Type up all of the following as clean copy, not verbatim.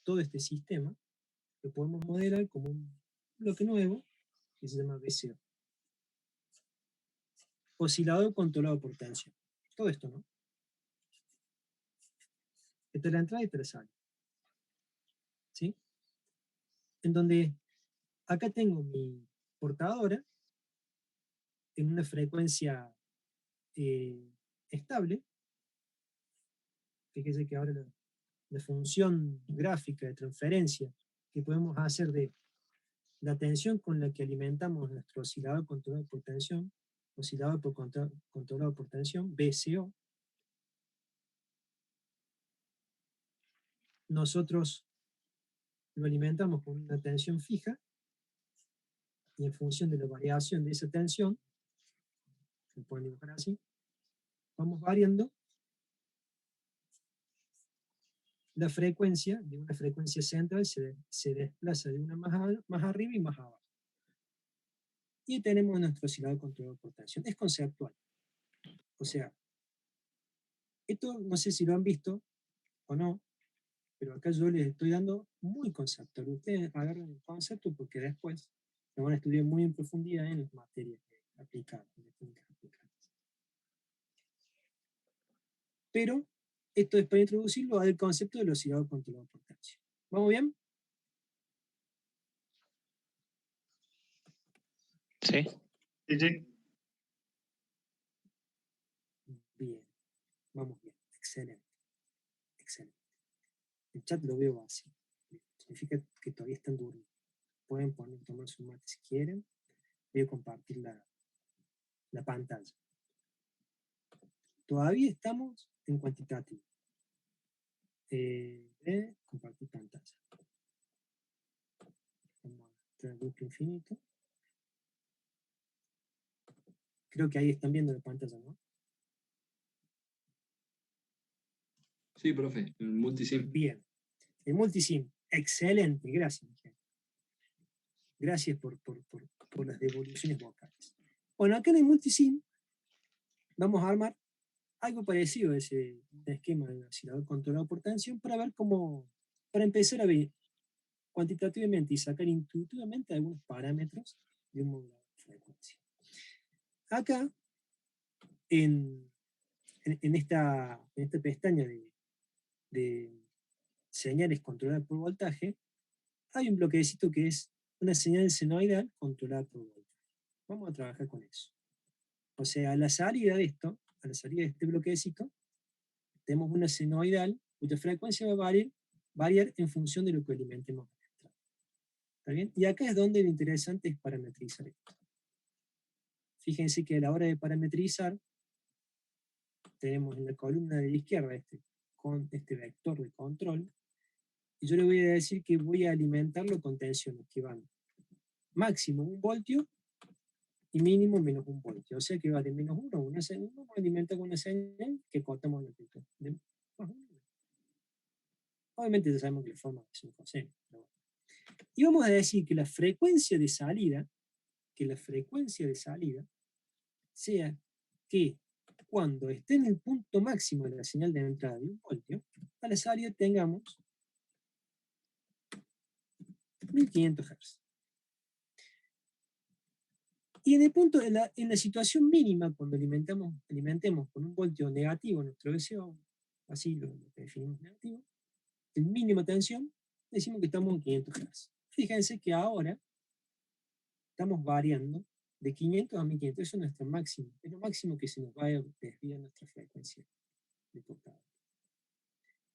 todo este sistema, lo podemos modelar como un bloque nuevo que se llama VCO. Oscilador controlado por tensión. Todo esto, ¿no? Esta es la entrada y esta es la salida. ¿Sí? En donde acá tengo mi portadora en una frecuencia estable. Fíjese que ahora la función gráfica de transferencia que podemos hacer de la tensión con la que alimentamos nuestro oscilador controlado por tensión, oscilador controlado por tensión, VCO, nosotros lo alimentamos con una tensión fija y en función de la variación de esa tensión, se pueden dibujar así, vamos variando la frecuencia, de una frecuencia central se desplaza de una más arriba y más abajo. Y tenemos nuestro oscilador controlado por tensión. Es conceptual. O sea, esto no sé si lo han visto o no, pero acá yo les estoy dando muy conceptual. Ustedes agarran el concepto porque después lo van a estudiar muy en profundidad en las materias aplicadas, en las técnicas aplicadas. Pero esto es para introducirlo al concepto del oscilador controlado por tensión. ¿Vamos bien? Sí. Sí, sí. Bien, vamos bien, excelente, excelente. El chat lo veo así, significa que todavía están durmiendo. Pueden tomar su mate si quieren. Voy a compartir la pantalla. Todavía estamos en cuantitativo. Compartir pantalla. Vamos a entrar al grupo infinito. Creo que ahí están viendo la pantalla, ¿no? Sí, profe, el multisim. Bien. El multisim, excelente, gracias, Miguel. Gracias por las devoluciones vocales. Bueno, acá en el multisim vamos a armar algo parecido a ese esquema del oscilador controlado por tensión para ver cómo, para empezar a ver cuantitativamente y sacar intuitivamente algunos parámetros de un modulador de frecuencia. Acá, en esta pestaña de señales controladas por voltaje, hay un bloquecito que es una señal senoidal controlada por voltaje. Vamos a trabajar con eso. O sea, a la salida de esto, a la salida de este bloquecito, tenemos una senoidal cuya frecuencia va a variar en función de lo que alimentemos a la entrada. ¿Está bien? Y acá es donde lo interesante es parametrizar esto. Fíjense que a la hora de parametrizar, tenemos en la columna de la izquierda con este vector de control, y yo le voy a decir que voy a alimentarlo con tensiones que van máximo 1 voltio y mínimo menos 1 voltio. O sea que va de menos 1 a 1 segundo, vamos a alimentar con una señal que cortamos la amplitud. Obviamente ya sabemos que la forma es un coseno. Y vamos a decir que la frecuencia de salida, sea que cuando esté en el punto máximo de la señal de entrada de 1 voltio, a la salida tengamos 1500 Hz. Y en el punto, en la situación mínima, cuando alimentemos con 1 voltio negativo nuestro VCO, así lo definimos negativo, el mínimo tensión, decimos que estamos en 500 Hz. Fíjense que ahora estamos variando de 500 a 1500, eso es nuestro máximo, es lo máximo que se nos va a desviar nuestra frecuencia de portador.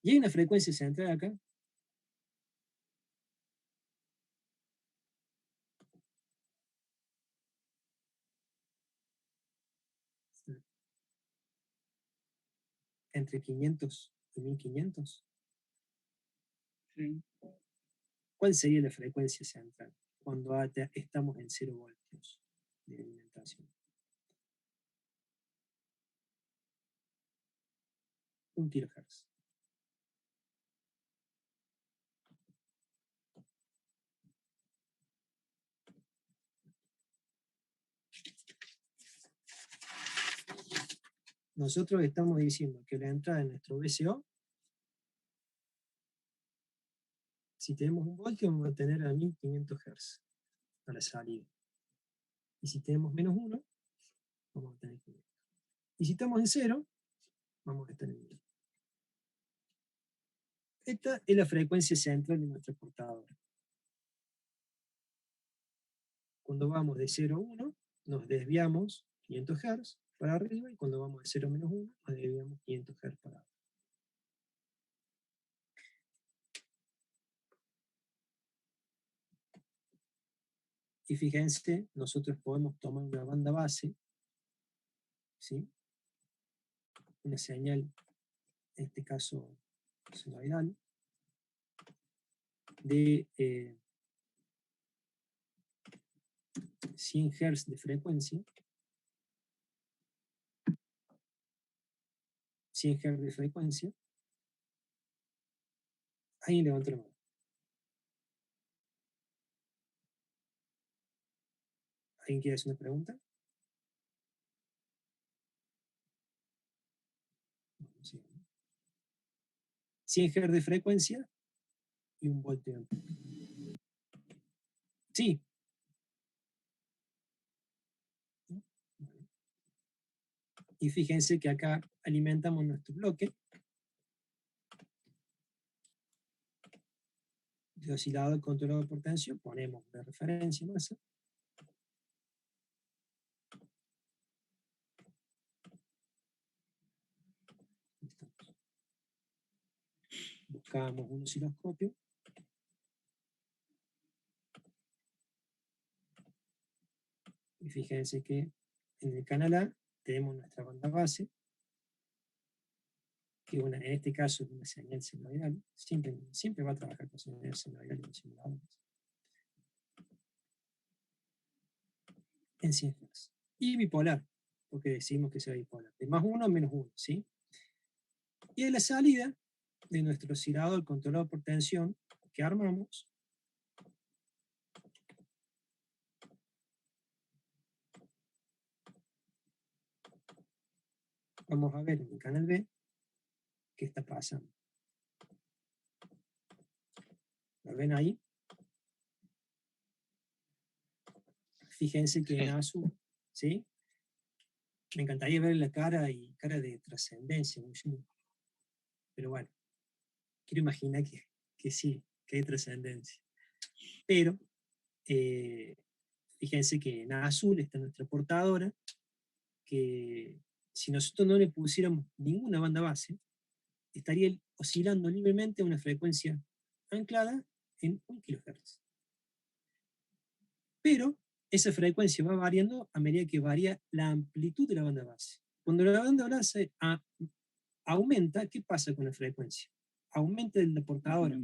Y hay una frecuencia central acá, entre 500 y 1500. Sí. ¿Cuál sería la frecuencia central cuando estamos en 0 voltios de alimentación? 1 kHz. Nosotros estamos diciendo que la entrada de nuestro VCO Si tenemos un voltio, vamos a tener a 1500 Hz a la salida. Y si tenemos -1, vamos a tener 500. Y si estamos en 0, vamos a estar en 1000. Esta es la frecuencia central de nuestra portadora. Cuando vamos de 0 a 1, nos desviamos 500 Hz para arriba, y cuando vamos de 0 a -1, nos desviamos 500 Hz para abajo. Y fíjense, nosotros podemos tomar una banda base, ¿sí? Una señal, en este caso senoidal, de 100 Hz de frecuencia. 100 Hz de frecuencia. Ahí levantó la mano. ¿Alguien quiere hacer una pregunta? Sí. 100 Hz de frecuencia y un voltio de amplitud. Sí. Y fíjense que acá alimentamos nuestro bloque de oscilador controlado por tensión, ponemos de referencia masa. Buscamos un osciloscopio. Y fíjense que en el canal A tenemos nuestra banda base, que en este caso es una señal senoidal. Siempre va a trabajar con señal senoidal en los simuladores. En 100 Hz. Y bipolar, porque decimos que sea bipolar. De +1 a -1, ¿sí? Y de la salida de nuestro oscilador controlado por tensión que armamos, vamos a ver en el canal B qué está pasando. ¿Lo ven ahí? Fíjense que en azul, ¿sí? Me encantaría ver la cara y cara de trascendencia, pero bueno, quiero imaginar que sí, que hay trascendencia. Pero fíjense que en azul está nuestra portadora, que si nosotros no le pusiéramos ninguna banda base, estaría oscilando libremente a una frecuencia anclada en 1 kHz. Pero esa frecuencia va variando a medida que varía la amplitud de la banda base. Cuando la banda base aumenta, ¿qué pasa con la frecuencia? Aumenta la portadora.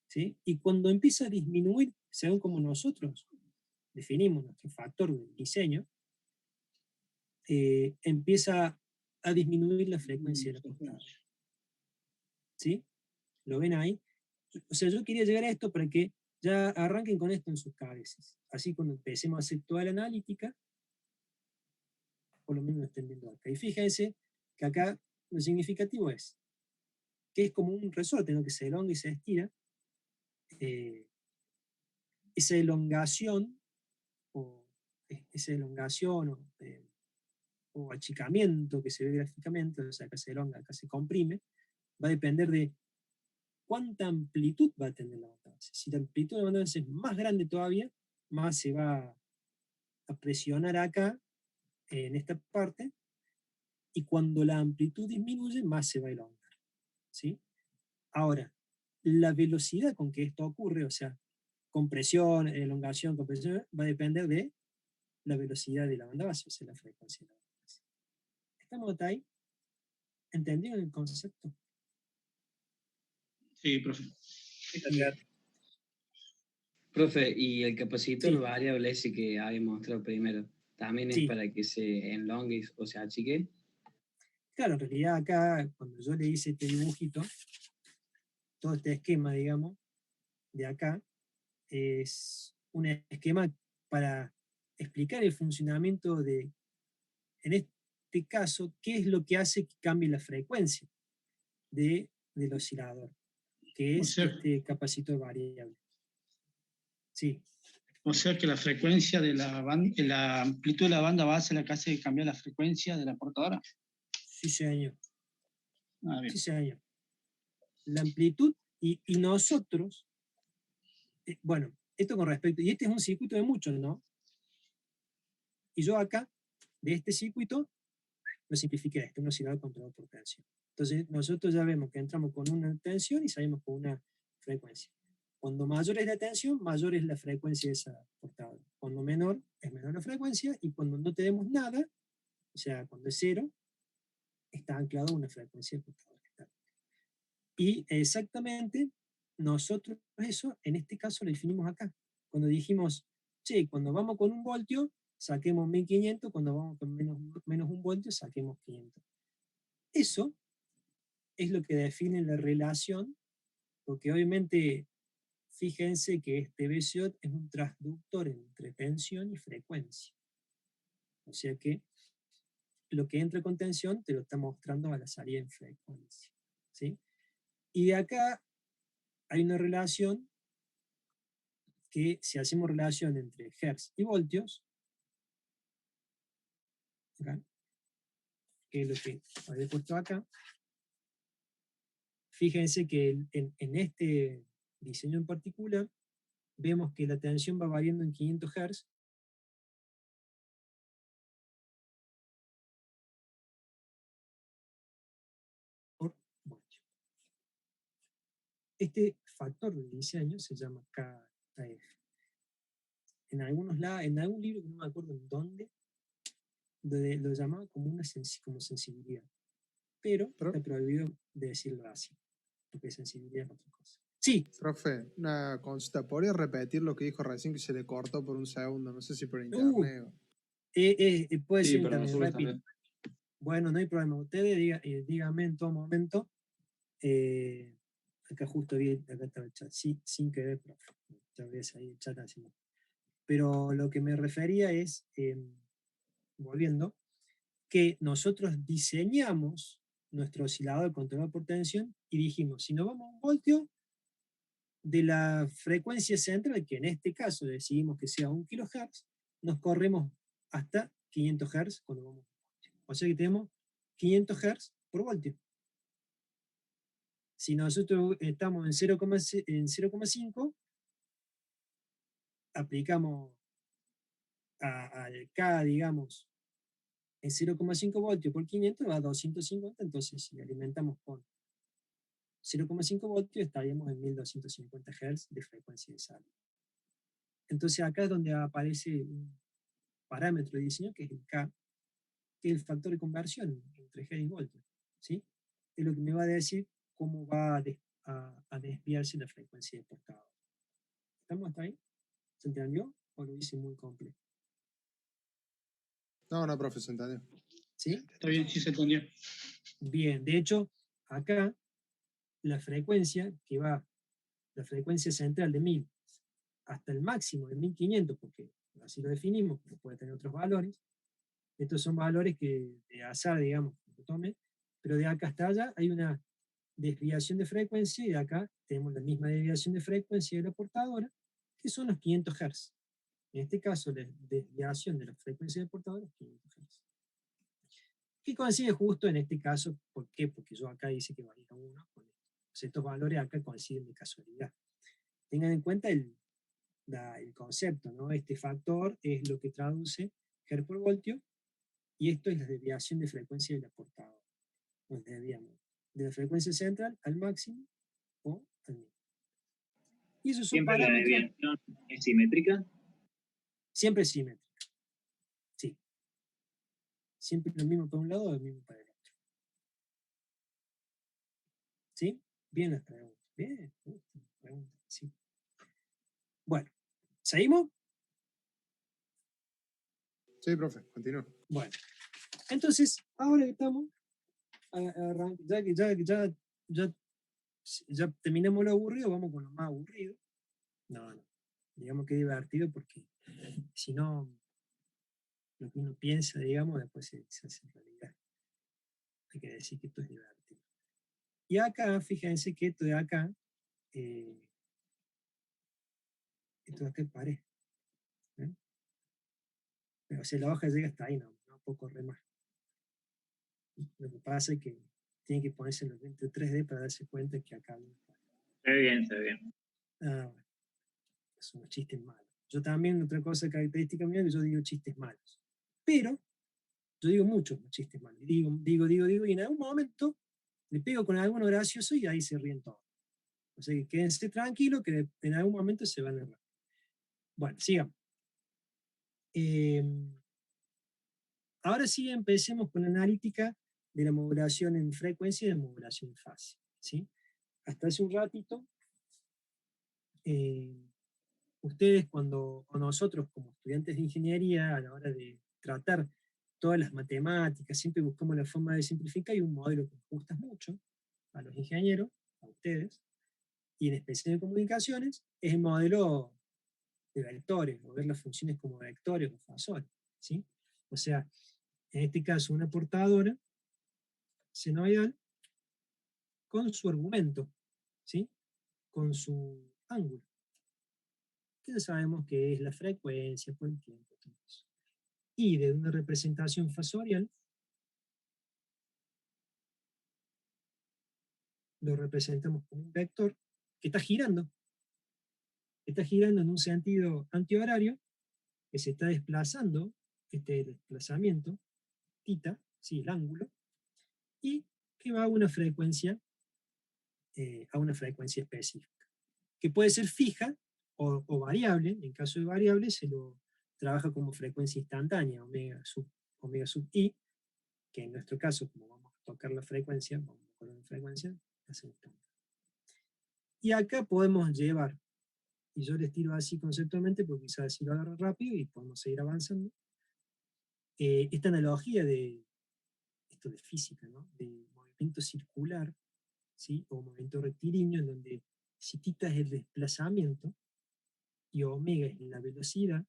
¿Sí? Y cuando empieza a disminuir, según como nosotros definimos nuestro factor de diseño, empieza a disminuir la frecuencia de la portadora. ¿Sí? ¿Lo ven ahí? O sea, yo quería llegar a esto para que ya arranquen con esto en sus cabezas. Así cuando empecemos a hacer toda la analítica, por lo menos lo estén viendo acá. Y fíjense que acá lo significativo es que es como un resorte, ¿no? Que se elonga y se estira. Esa elongación o achicamiento que se ve gráficamente, o sea, acá se elonga, acá se comprime, va a depender de cuánta amplitud va a tener la banda base. Si la amplitud de la banda base es más grande todavía, más se va a presionar acá, en esta parte, y cuando la amplitud disminuye, más se va a elongar. ¿Sí? Ahora, la velocidad con que esto ocurre, o sea, compresión, elongación, compresión, va a depender de la velocidad de la banda base, o sea, la frecuencia de la banda base. ¿Estamos ahí? ¿Entendieron el concepto? Sí, profe. Profe, y el capacitor Sí. variable ese que había mostrado primero, ¿también es Sí. para que se enlongue o se achique? Claro, en realidad acá, cuando yo le hice este dibujito, todo este esquema, digamos, de acá, es un esquema para explicar el funcionamiento de, en este caso, qué es lo que hace que cambie la frecuencia del oscilador. que O es sea- este capacitor variable. Sí, O sea que la frecuencia de la amplitud de la banda base es la que hace cambiar la frecuencia de la portadora. sí señor, Ah, bien. sí señor. La amplitud y nosotros, bueno, esto con respecto, y este es un circuito de muchos, ¿no? Y yo acá, de este circuito, lo simplifiqué a este, un oscilador controlado por tensión. Entonces, nosotros ya vemos que entramos con una tensión y salimos con una frecuencia. Cuando mayor es la tensión, mayor es la frecuencia de esa portadora. Cuando menor, es menor la frecuencia, y cuando no tenemos nada, o sea, cuando es cero, está anclado a una frecuencia de portadora estática. Y exactamente, nosotros eso, en este caso, lo definimos acá. Cuando dijimos, che, cuando vamos con 1 voltio, saquemos 1500, cuando vamos con menos 1 voltio, saquemos 500. Eso es lo que define la relación, porque obviamente, fíjense que este VCO es un transductor entre tensión y frecuencia. O sea que lo que entra con tensión te lo está mostrando a la salida en frecuencia. ¿Sí? Y de acá hay una relación que, si hacemos relación entre hertz y voltios, acá, que es lo que había puesto acá, fíjense que en este diseño en particular, vemos que la tensión va variando en 500 Hz. Por voltio. Este factor de diseño se llama KF. En algunos lados, en algún libro que no me acuerdo en dónde, lo llamaba como una como sensibilidad. Pero está prohibido de decirlo así, porque sensibilidad es otra cosa. Sí. Profe, una consulta. ¿Podría repetir lo que dijo recién que se le cortó por un segundo? No sé si por internet. Puede Sí, ser para internet, nosotros repito. también. Bueno, no hay problema. Ustedes díganme en todo momento. Acá justo vi, acá estaba el chat. Sí, sin querer, profe. Ya ves ahí el chat haciendo. Pero lo que me refería es, volviendo, que nosotros diseñamos nuestro oscilador controlado por tensión y dijimos, si nos vamos a 1 voltio, de la frecuencia central, que en este caso decidimos que sea 1 kHz, nos corremos hasta 500 Hz cuando vamos a 1 voltio. O sea que tenemos 500 Hz por voltio. Si nosotros estamos en 0,5, aplicamos al K, digamos, en 0,5 voltios por 500, va a 250, entonces si alimentamos con 0,5 voltios estaríamos en 1250 Hz de frecuencia de salida. Entonces acá es donde aparece un parámetro de diseño que es el K, que es el factor de conversión entre Hz y voltios. ¿Sí? Es lo que me va a decir cómo va a desviarse la frecuencia de portador. ¿Estamos hasta ahí? ¿Se entendió? ¿O lo hice muy complejo? No, profe, se entendió. ¿Sí? Está bien, sí se entendió. Bien, de hecho, acá la frecuencia que va, la frecuencia central de 1000 hasta el máximo de 1500, porque así lo definimos, pero puede tener otros valores. Estos son valores que de azar, digamos, que lo tome, pero de acá hasta allá hay una desviación de frecuencia y de acá tenemos la misma desviación de frecuencia de la portadora, que son los 500 Hz. En este caso, la desviación de la frecuencia del portador es 500 Hz. Que coincide justo en este caso, ¿por qué? Porque yo acá dice que varía 1, pues estos valores acá coinciden de casualidad. Tengan en cuenta el concepto, ¿no? Este factor es lo que traduce Hz por voltio, y esto es la desviación de frecuencia de la portadora. Nos desviamos de la frecuencia central al máximo o al mínimo. Y esos son ¿Siempre la parámetros. desviación es simétrica? Siempre simétrica. Sí. Siempre lo mismo para un lado o lo mismo para el otro. ¿Sí? Bien las preguntas. Bien, preguntas, sí. Bueno, ¿seguimos? Sí, profe, continúa. Bueno, entonces, ahora que estamos, ya terminamos lo aburrido, vamos con lo más aburrido. No, digamos que divertido, porque si no, lo que uno piensa, digamos, después se hace realidad. Hay que decir que esto es divertido. Y acá, fíjense que esto de acá esto de acá es pared. ¿Ven? O sea, la hoja llega hasta ahí, no puedo correr más. Lo que pasa es que tiene que ponerse en los lentes 3D para darse cuenta que acá hay una pared. Se ve bien, se ve bien. Ah, bueno, son unos chistes malos. Yo también, otra cosa característica mía, es que yo digo chistes malos. Pero yo digo muchos chistes malos. Digo, y en algún momento le pego con alguno gracioso y ahí se ríen todos. O sea que quédense tranquilos que en algún momento se van a reír. Bueno, sigamos. Ahora sí empecemos con la analítica de la modulación en frecuencia y de modulación en fase. ¿Sí? Hasta hace un ratito, ustedes o nosotros como estudiantes de ingeniería, a la hora de tratar todas las matemáticas, siempre buscamos la forma de simplificar y un modelo que nos gusta mucho a los ingenieros, a ustedes, y en especial en comunicaciones, es el modelo de vectores, o ver las funciones como vectores o fasores. ¿Sí? O sea, en este caso una portadora senoidal con su argumento, ¿sí? Con su ángulo, que ya sabemos que es la frecuencia por el tiempo, todo eso. Y de una representación fasorial, lo representamos como un vector que está girando en un sentido antihorario, que se está desplazando, este desplazamiento, θ, sí, el ángulo, y que va a una frecuencia específica, que puede ser fija o variable. En caso de variable se lo trabaja como frecuencia instantánea, omega sub i, que en nuestro caso, como vamos a tocar la frecuencia, vamos a tocar la frecuencia, hacemos tanto. Y acá podemos llevar, y yo les tiro así conceptualmente, porque quizás así lo agarro rápido y podemos seguir avanzando, esta analogía de esto de física, ¿no? De movimiento circular, ¿sí? O movimiento rectilíneo, en donde si θ es el desplazamiento y omega es la velocidad,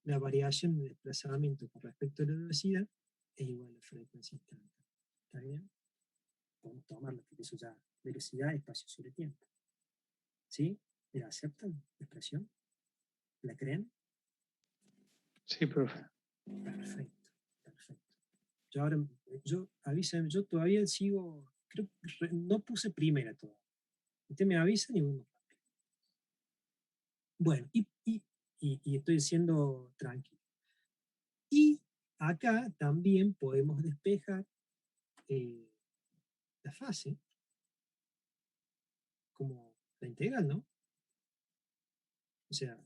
la variación de desplazamiento con respecto a la velocidad es igual a la frecuencia instantánea. ¿Está bien? Podemos tomarlo, porque eso ya, velocidad, espacio sobre tiempo. ¿Sí? ¿La aceptan la expresión? ¿La creen? Sí, profe. Perfecto, perfecto. Avísame, yo todavía sigo, creo que no puse primera todavía. Usted me avisa y vamos rápido. Bueno, y estoy siendo tranquilo. Y acá también podemos despejar la fase como la integral, ¿no? O sea,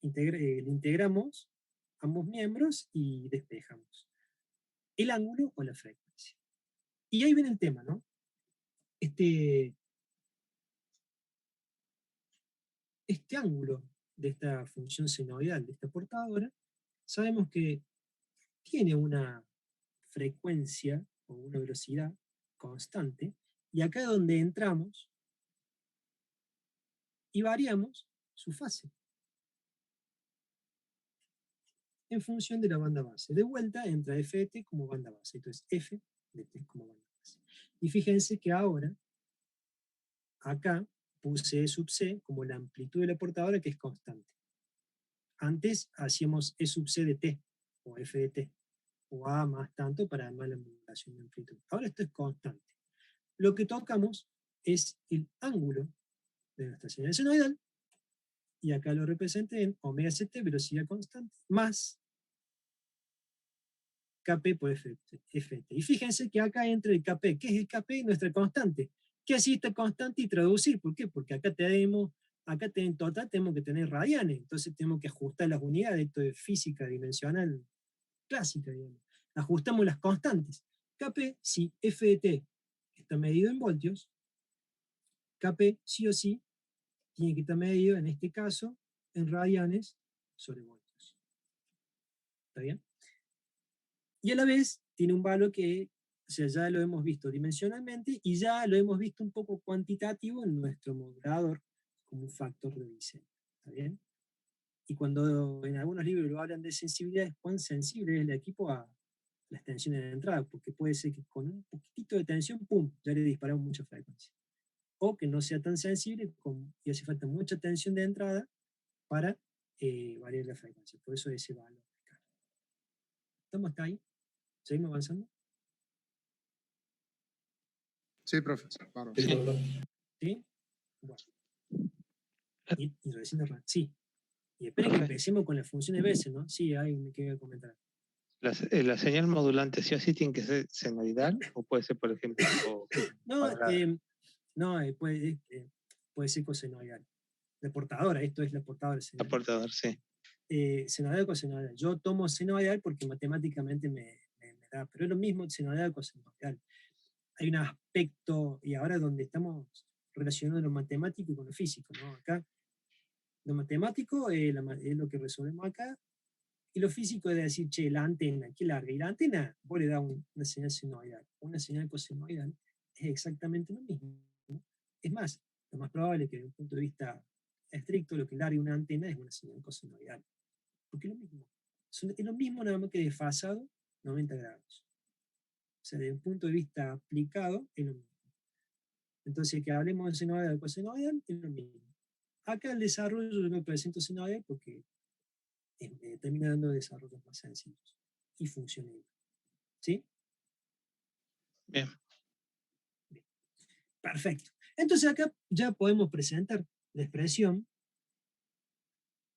le integramos ambos miembros y despejamos el ángulo o la frecuencia. Y ahí viene el tema, ¿no? Este ángulo de esta función senoidal, de esta portadora, sabemos que tiene una frecuencia o una velocidad constante, y acá es donde entramos y variamos su fase en función de la banda base. De vuelta entra f de t como banda base, entonces f de t como banda base. Y fíjense que ahora, acá puse E sub c como la amplitud de la portadora, que es constante. Antes hacíamos E sub c de t, o f de t, o a más tanto para más la modulación de amplitud. Ahora esto es constante. Lo que tocamos es el ángulo de nuestra señal senoidal, y acá lo representé en omega ct, velocidad constante, más Kp por Ft. Y fíjense que acá entra el Kp. ¿Qué es el Kp? Nuestra constante. ¿Qué así esta constante y traducir? ¿Por qué? Porque acá en total tenemos que tener radianes, entonces tenemos que ajustar las unidades. Esto es física dimensional clásica, digamos. Ajustamos las constantes. Kp, si F de t está medido en voltios, Kp sí o sí tiene que estar medido, en este caso, en radianes sobre voltios. ¿Está bien? Y a la vez tiene un valor que, o sea, ya lo hemos visto dimensionalmente y ya lo hemos visto un poco cuantitativo en nuestro modulador como un factor de diseño. ¿Está bien? Y cuando en algunos libros lo hablan de sensibilidad, es cuán sensible es el equipo a las tensiones de entrada, porque puede ser que con un poquitito de tensión, ¡pum!, ya le disparamos mucha frecuencia. o que no sea tan sensible y hace falta mucha tensión de entrada para variar la frecuencia. Por eso ese valor. ¿Estamos hasta ahí? ¿Seguimos avanzando? Sí, profe. Bárbaro. ¿Sí? Bueno. Y recién sí. Y esperen que empecemos con las funciones veces, ¿no? Sí, alguien me quiere comentar. ¿La señal modulante sí o sí tiene que ser senoidal? ¿O puede ser, por ejemplo, No, cuadrada? puede ser cosenoidal. La portadora, esto es la portadora. Aportador, sí. Senoidal o cosenoidal. Yo tomo senoidal porque matemáticamente me da, pero es lo mismo senoidal o cosenoidal. Hay un aspecto, y ahora donde estamos relacionando lo matemático con lo físico, ¿no? Acá, lo matemático es lo que resolvemos acá, y lo físico es decir, che, la antena, qué larga. Y la antena, vos le das una señal senoidal, una señal cosenoidal, es exactamente lo mismo. Es más, lo más probable es que desde un punto de vista estricto, lo que larga una antena es una señal cosenoidal. Porque es lo mismo. Es lo mismo nada más que desfasado 90 grados. O sea, desde un punto de vista aplicado, es lo mismo. Entonces, que hablemos de senoidal o cosenoidal, es lo mismo. Acá el desarrollo yo lo presento senoidal porque termina dando desarrollos más sencillos y funcionales. ¿Sí? Bien. Bien. Perfecto. Entonces acá ya podemos presentar la expresión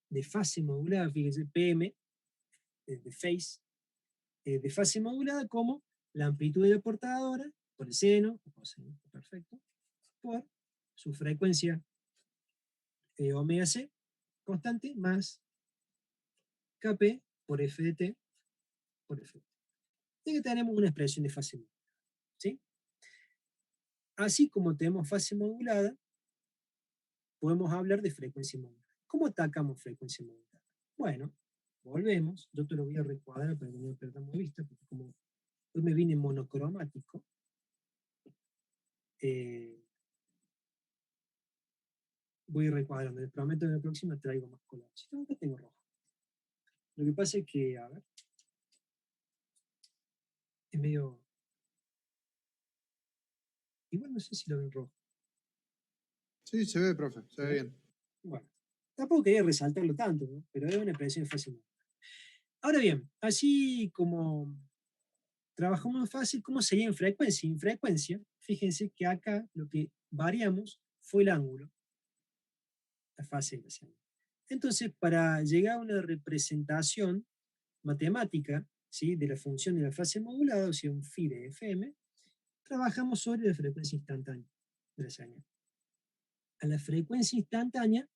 de fase modulada, fíjense, PM, de phase, de fase modulada como la amplitud de la portadora por el seno, perfecto, por su frecuencia omega c constante más Kp por f de t por f. Y que tenemos una expresión de fase modulada. ¿Sí? Así como tenemos fase modulada, podemos hablar de frecuencia modulada. ¿Cómo atacamos frecuencia modulada? Bueno, volvemos. Yo te lo voy a recuadrar para que no perdamos de vista, porque como hoy me vine monocromático, voy recuadrando. Les prometo que en la próxima traigo más color. Si no, acá tengo rojo. Lo que pasa es que, a ver, es medio... Igual no sé si lo ven rojo. Sí, se ve, profe, se ve bien. Bueno, tampoco quería resaltarlo tanto, ¿no? Pero es una expresión fácil. Ahora bien, así como trabajamos fácil, ¿cómo sería en frecuencia? En frecuencia, fíjense que acá lo que variamos fue el ángulo, la fase de la señal. Entonces, para llegar a una representación matemática, ¿sí?, de la función de la fase modulada, o sea, un phi de fm, trabajamos sobre la frecuencia instantánea de la señal. A la frecuencia instantánea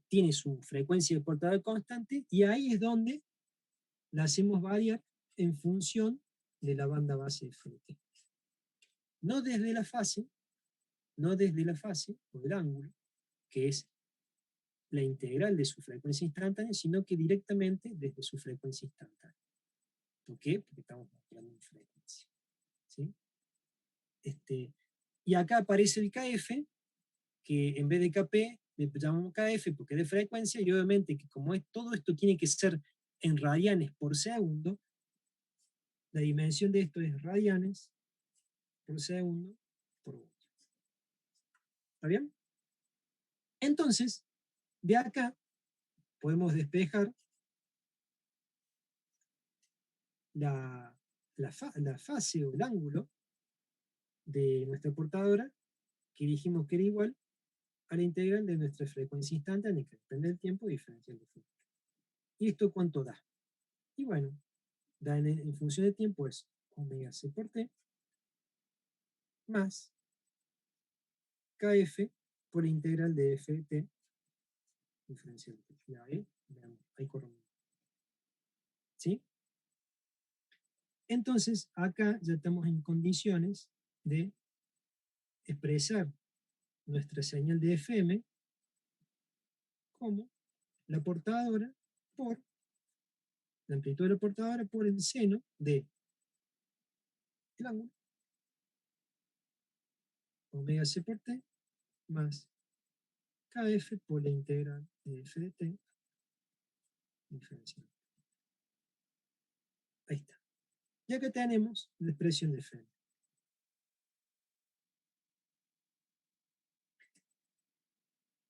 tiene su frecuencia de portador constante y ahí es donde la hacemos variar en función de la banda base de FT. No desde la fase, o del ángulo, que es la integral de su frecuencia instantánea, sino que directamente desde su frecuencia instantánea. ¿Por qué? Porque estamos mostrando una frecuencia. ¿Sí? Y acá aparece el KF, que en vez de KP le llamamos KF porque es de frecuencia, y obviamente que como todo esto tiene que ser en radianes por segundo, la dimensión de esto es radianes por segundo por voltio. ¿Está bien? Entonces, de acá podemos despejar la fase o el ángulo de nuestra portadora, que dijimos que era igual a la integral de nuestra frecuencia instantánea, que depende del tiempo diferencial de tiempo. ¿Y esto cuánto da? Y bueno, da en función de tiempo es omega c por t más kf por la integral de f de t diferencial de t. Ya ahí, veamos, ahí corremos. ¿Sí? Entonces, acá ya estamos en condiciones de expresar nuestra señal de FM como la portadora por la amplitud de la portadora por el seno de el ángulo omega c por t más kf por la integral de f de t diferencial. Ahí está. Ya que tenemos la expresión de FM.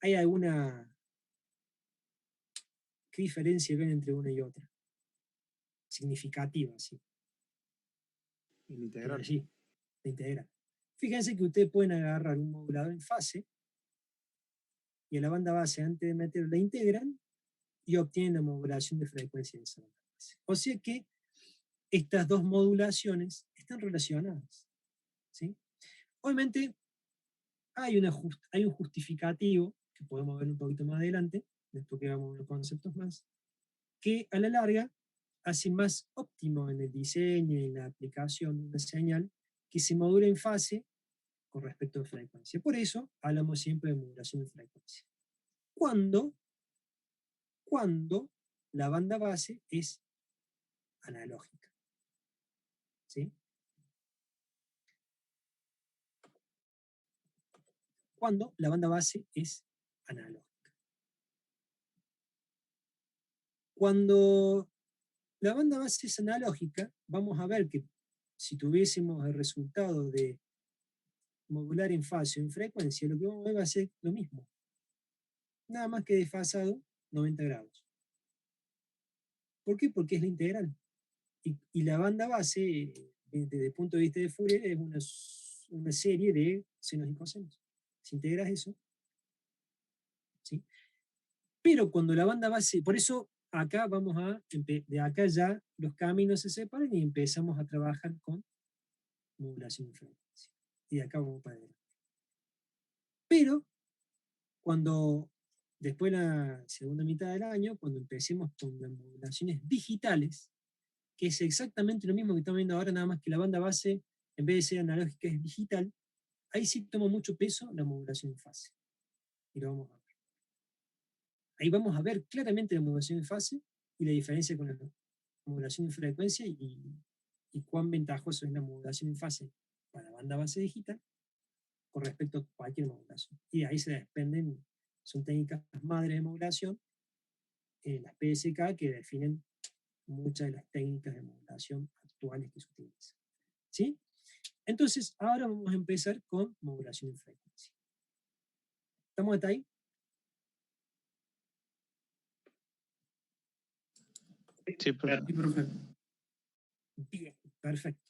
¿Hay alguna... ¿Qué diferencia ven entre una y otra? Significativa, sí. El integral. Allí, la integral. Fíjense que ustedes pueden agarrar un modulador en fase y a la banda base, antes de meterlo, la integran y obtienen la modulación de frecuencia de esa banda base. O sea que estas dos modulaciones están relacionadas, ¿sí? Obviamente hay un justificativo, que podemos ver un poquito más adelante, después que vamos a unos conceptos más, que a la larga hace más óptimo en el diseño y en la aplicación de una señal que se modula en fase con respecto a frecuencia. Por eso hablamos siempre de modulación de frecuencia. Cuando la banda base es analógica. ¿Sí? Cuando la banda base es analógica. Cuando la banda base es analógica, vamos a ver que si tuviésemos el resultado de modular en fase o en frecuencia, lo que vamos a ver va a ser lo mismo. Nada más que desfasado 90 grados. ¿Por qué? Porque es la integral. Y la banda base, desde el punto de vista de Fourier, es una serie de senos y cosenos. Si integras eso, ¿sí? Pero cuando la banda base, por eso acá vamos de acá ya los caminos se separan y empezamos a trabajar con modulación de frecuencia. Y de acá vamos para adelante. Pero cuando después de la segunda mitad del año, cuando empecemos con las modulaciones digitales, que es exactamente lo mismo que estamos viendo ahora, nada más que la banda base, en vez de ser analógica, es digital, ahí sí toma mucho peso la modulación en fase. Y lo vamos a ver. Ahí vamos a ver claramente la modulación en fase y la diferencia con la modulación en frecuencia y cuán ventajoso es la modulación en fase para banda base digital con respecto a cualquier modulación. Y de ahí se desprenden, son técnicas madres de modulación, las PSK, que definen muchas de las técnicas de modulación actuales que se utilizan. ¿Sí? Entonces, ahora vamos a empezar con modulación en frecuencia. ¿Estamos hasta ahí? Sí, profe. Sí, profe. Bien, perfecto.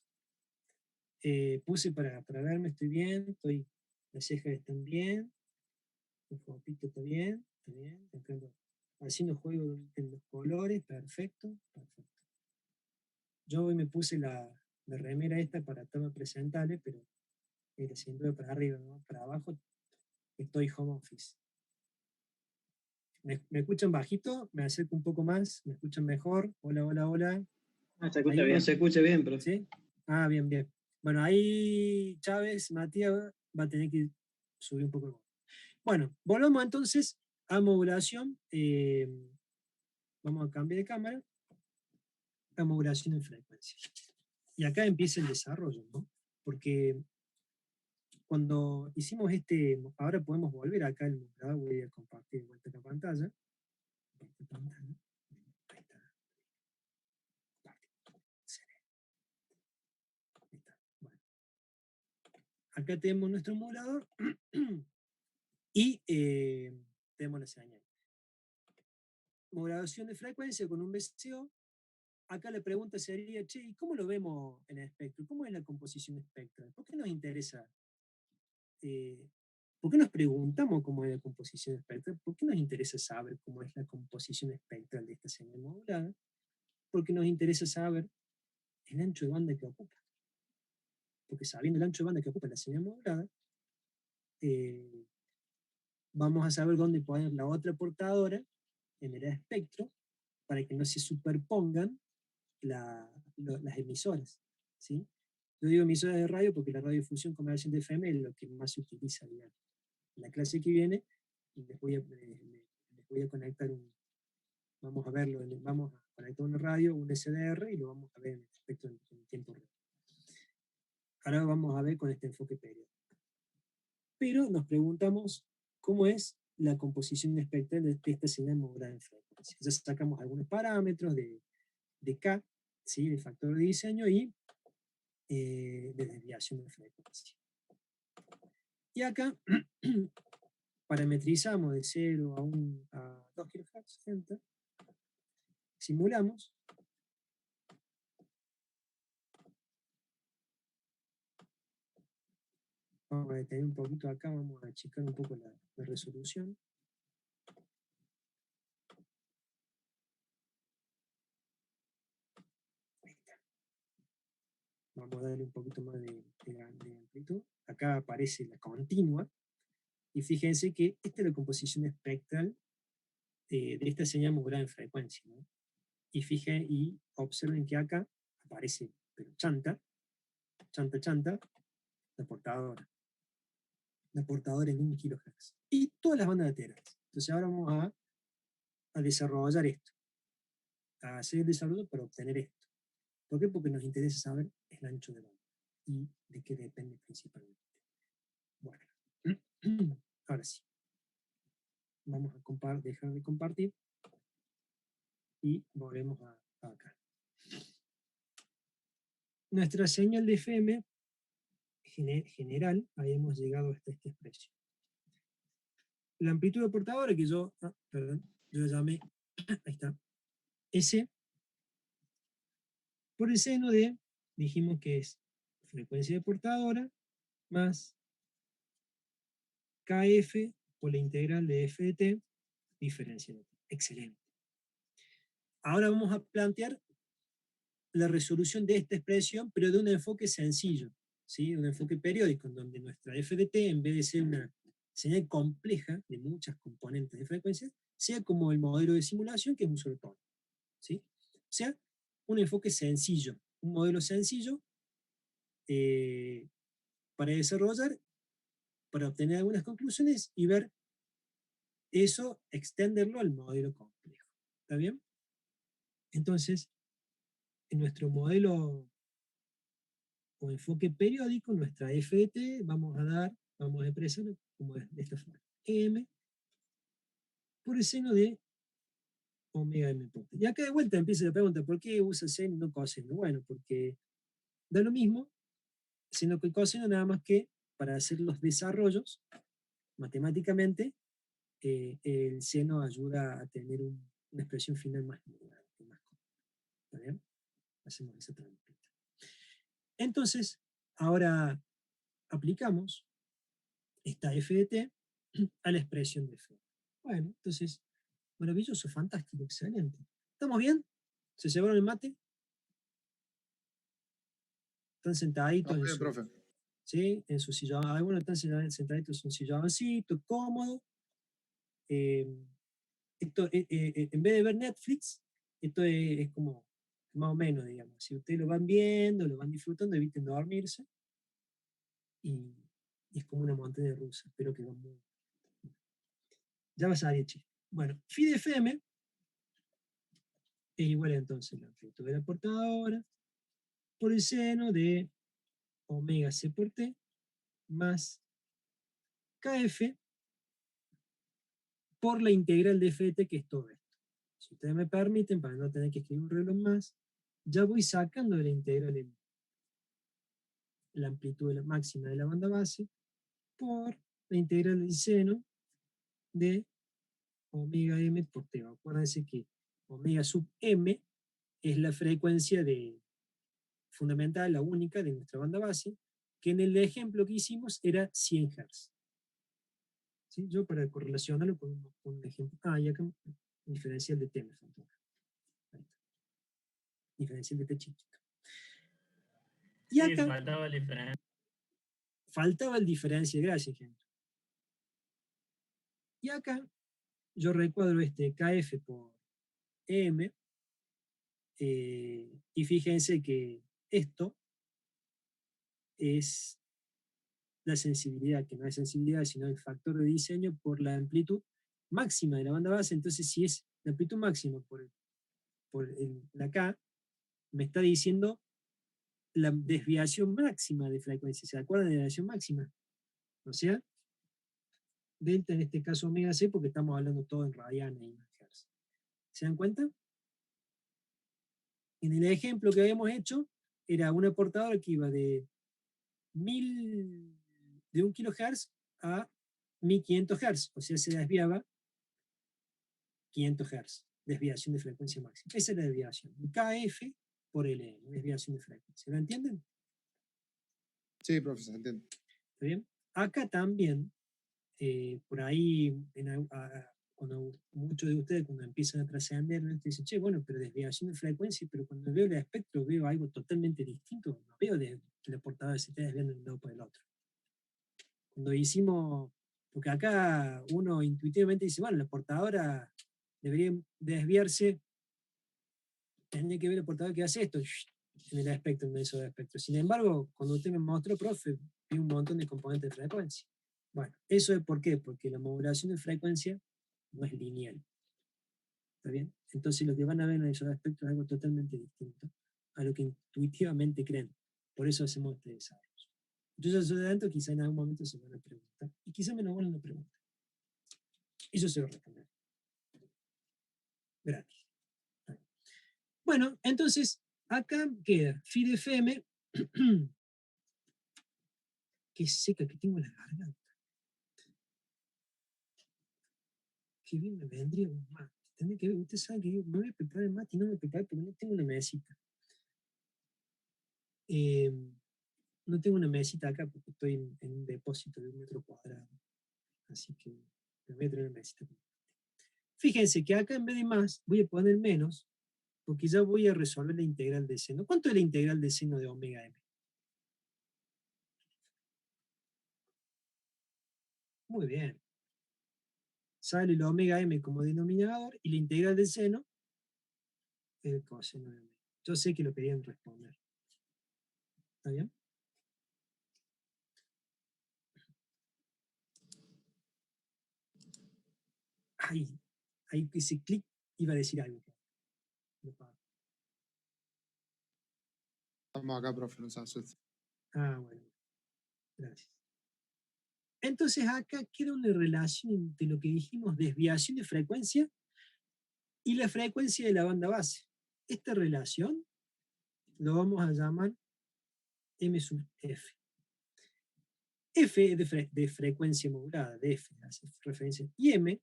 Puse para verme, estoy bien, las cejas están bien, el fotito está bien, haciendo juego en los colores, perfecto, perfecto. Yo hoy me puse la remera esta para estarme presentable, pero siempre para arriba, ¿no? Para abajo estoy home office. ¿Me escuchan bajito? Me acerco un poco más, ¿me escuchan mejor? Hola, hola, hola. Se escucha Ahí No bien. se escucha bien, profe. ¿Sí? Ah, bien, bien. Bueno, ahí Chávez, Matías va a tener que subir un poco el volumen. Bueno, volvamos entonces a modulación. Vamos a cambiar de cámara. A modulación en frecuencia. Y acá empieza el desarrollo, ¿no? Porque cuando hicimos ahora podemos volver acá al modulador, voy a compartir de vuelta la pantalla. Ahí está. Ahí está. Bueno. Acá tenemos nuestro modulador y tenemos la señal. Modulación de frecuencia con un VCO. Acá la pregunta sería, che, ¿y cómo lo vemos en el espectro? ¿Cómo es la composición espectral? ¿Por qué nos interesa? ¿Por qué nos preguntamos cómo es la composición espectral? ¿Por qué nos interesa saber cómo es la composición espectral de esta señal modulada? Porque nos interesa saber el ancho de banda que ocupa. Porque sabiendo el ancho de banda que ocupa la señal modulada, vamos a saber dónde poner la otra portadora en el espectro para que no se superpongan las emisoras. ¿Sí? Yo digo emisoras de radio porque la radiodifusión comercial de FM es lo que más se utiliza, digamos. En la clase que viene les voy a conectar vamos a verlo, vamos a conectar una radio, un SDR, y lo vamos a ver en el espectro en tiempo real. Ahora vamos a ver con este enfoque periódico. Pero nos preguntamos cómo es la composición espectral de esta señal modulada en frecuencia. Ya sacamos algunos parámetros de K, ¿sí? De factor de diseño y de desviación de frecuencia. Y acá, parametrizamos de 0 a 2 kHz, enter, simulamos, vamos a detener un poquito acá, vamos a checar un poco la resolución. Ahí está. Vamos a darle un poquito más de amplitud. Acá aparece la continua, y fíjense que esta es la composición espectral de esta señal modulada en frecuencia, ¿no? Y observen que acá aparece, pero chanta, la portadora en 1 kHz. Y todas las bandas laterales. Entonces ahora vamos a desarrollar esto, a hacer el desarrollo para obtener esto. ¿Por qué? Porque nos interesa saber el ancho de banda y de qué depende principalmente. Bueno, ahora sí. Vamos a dejar de compartir y volvemos acá. Nuestra señal de FM general, habíamos llegado hasta esta expresión. La amplitud portadora que yo la llamé, ahí está, S, por el seno de, dijimos que es frecuencia de portadora, más KF por la integral de F de T, diferencia de T. Excelente. Ahora vamos a plantear la resolución de esta expresión, pero de un enfoque sencillo, ¿sí? Un enfoque periódico, en donde nuestra F de T, en vez de ser una señal compleja de muchas componentes de frecuencias, sea como el modelo de simulación, que es un solo tono, ¿sí? O sea, un enfoque sencillo, un modelo sencillo para desarrollar, para obtener algunas conclusiones y ver eso, extenderlo al modelo complejo. ¿Está bien? Entonces, en nuestro modelo o enfoque periódico, nuestra F de T, vamos a expresar como de esta forma. M por el seno de omega m por T. Y acá de vuelta empieza la pregunta, ¿por qué usa seno y no coseno? Bueno, porque da lo mismo, seno que coseno, nada más que para hacer los desarrollos, matemáticamente, el seno ayuda a tener una expresión final más elegante, más corta. ¿Está bien? Hacemos esa trampita. Entonces, ahora aplicamos esta F de T a la expresión de F. Bueno, entonces, maravilloso, fantástico, excelente. ¿Estamos bien? ¿Se llevaron el mate? ¿Están sentaditos Estamos bien, profe. ¿sí? En su sillón? Algunos están sentaditos en un silloncito, cómodo. Esto, en vez de ver Netflix, esto es como más o menos, digamos. Si ustedes lo van viendo, lo van disfrutando, eviten dormirse. Y es como una montaña rusa. Espero que van muy... Ya va a salir el chiste. Bueno, phi de FM es igual entonces la amplitud de la portadora por el seno de omega c por T más KF por la integral de F de T, que es todo esto. Si ustedes me permiten, para no tener que escribir un reloj más, ya voy sacando de la integral la amplitud de la máxima de la banda base por la integral del seno de omega m por T. Acuérdense que omega sub m es la frecuencia fundamental, la única de nuestra banda base, que en el ejemplo que hicimos era 100 Hz. ¿Sí? Yo para correlacionarlo con un ejemplo. Y acá diferencial de T me faltó. Ahí está. Diferencial de T chiquito. Y acá faltaba el diferencial, gracias, gente. Y acá yo recuadro este KF por M, y fíjense que esto es la sensibilidad, que no es sensibilidad, sino el factor de diseño por la amplitud máxima de la banda base. Entonces, si es la amplitud máxima por la K, me está diciendo la desviación máxima de frecuencia. ¿Se acuerdan de la desviación máxima? O sea, delta en este caso omega c, porque estamos hablando todo en radianes y en hertz. ¿Se dan cuenta? En el ejemplo que habíamos hecho, era una portadora que iba de 1 kHz a 1500 Hz, o sea, se desviaba 500 Hz, desviación de frecuencia máxima. Esa es la desviación. KF por LM, desviación de frecuencia. ¿Lo entienden? Sí, profesor, entiendo. ¿Está bien? Acá también, por ahí, cuando muchos de ustedes cuando empiezan a trascender, ¿no? Dicen, che, bueno, pero desviación de frecuencia, pero cuando veo el espectro veo algo totalmente distinto, no veo que la portada se esté desviando de un lado por el otro. Cuando hicimos, porque acá uno intuitivamente dice, bueno, la portadora debería desviarse, tendría que ver el portador que hace esto en el espectro, en esos espectros. Sin embargo, cuando usted me mostró, profe, vi un montón de componentes de frecuencia. Bueno, ¿eso es por qué? Porque la modulación de frecuencia no es lineal. ¿Está bien? Entonces lo que van a ver en esos espectros es algo totalmente distinto a lo que intuitivamente creen. Por eso hacemos este desarrollo. Entonces, yo adelanto, quizá en algún momento se me van a preguntar. Y quizá me lo vuelvan a preguntar. Y yo se lo responderé. Gratis. Bueno, entonces, acá queda FIDFM. Qué seca que tengo la garganta. Qué bien me vendría un mate. Tendría que ver, usted sabe que yo me voy a preparar el mate y no me preparé porque no tengo una mesita. No tengo una mesita acá porque estoy en un depósito de 1 metro cuadrado. Así que me voy a traer una mesita. Fíjense que acá en vez de más voy a poner menos porque ya voy a resolver la integral de seno. ¿Cuánto es la integral de seno de omega m? Muy bien. Sale el omega m como denominador y la integral del seno es el coseno de omega. Yo sé que lo querían responder. ¿Está bien? Ahí ese clic iba a decir algo. Estamos acá, profe, no se asuste. Ah, bueno. Gracias. Entonces acá queda una relación entre lo que dijimos, desviación de frecuencia y la frecuencia de la banda base. Esta relación lo vamos a llamar M sub F. F es de frecuencia modulada, de F, hace referencia, y M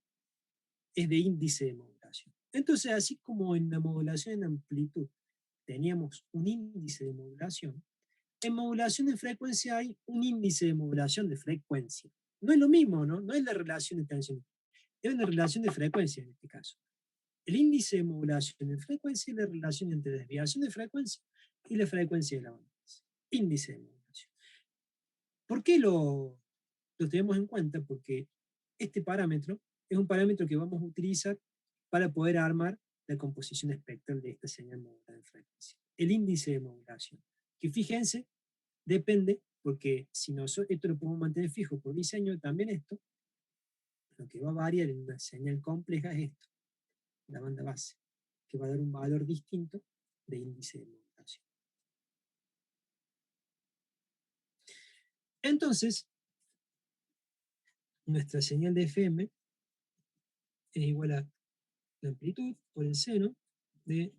es de índice de modulación. Entonces, así como en la modulación en amplitud teníamos un índice de modulación, en modulación de frecuencia hay un índice de modulación de frecuencia. No es lo mismo, ¿no? No es la relación de tensión, es una relación de frecuencia en este caso. El índice de modulación de frecuencia es la relación entre desviación de frecuencia y la frecuencia de la banda. Índice de modulación. ¿Por qué lo tenemos en cuenta? Porque este parámetro es un parámetro que vamos a utilizar para poder armar la composición espectral de esta señal modulada de frecuencia. El índice de modulación, que fíjense, depende, porque si nosotros esto lo podemos mantener fijo por diseño, también esto, lo que va a variar en una señal compleja es esto, la banda base, que va a dar un valor distinto de índice de modulación. Entonces, nuestra señal de FM es igual a la amplitud por el seno de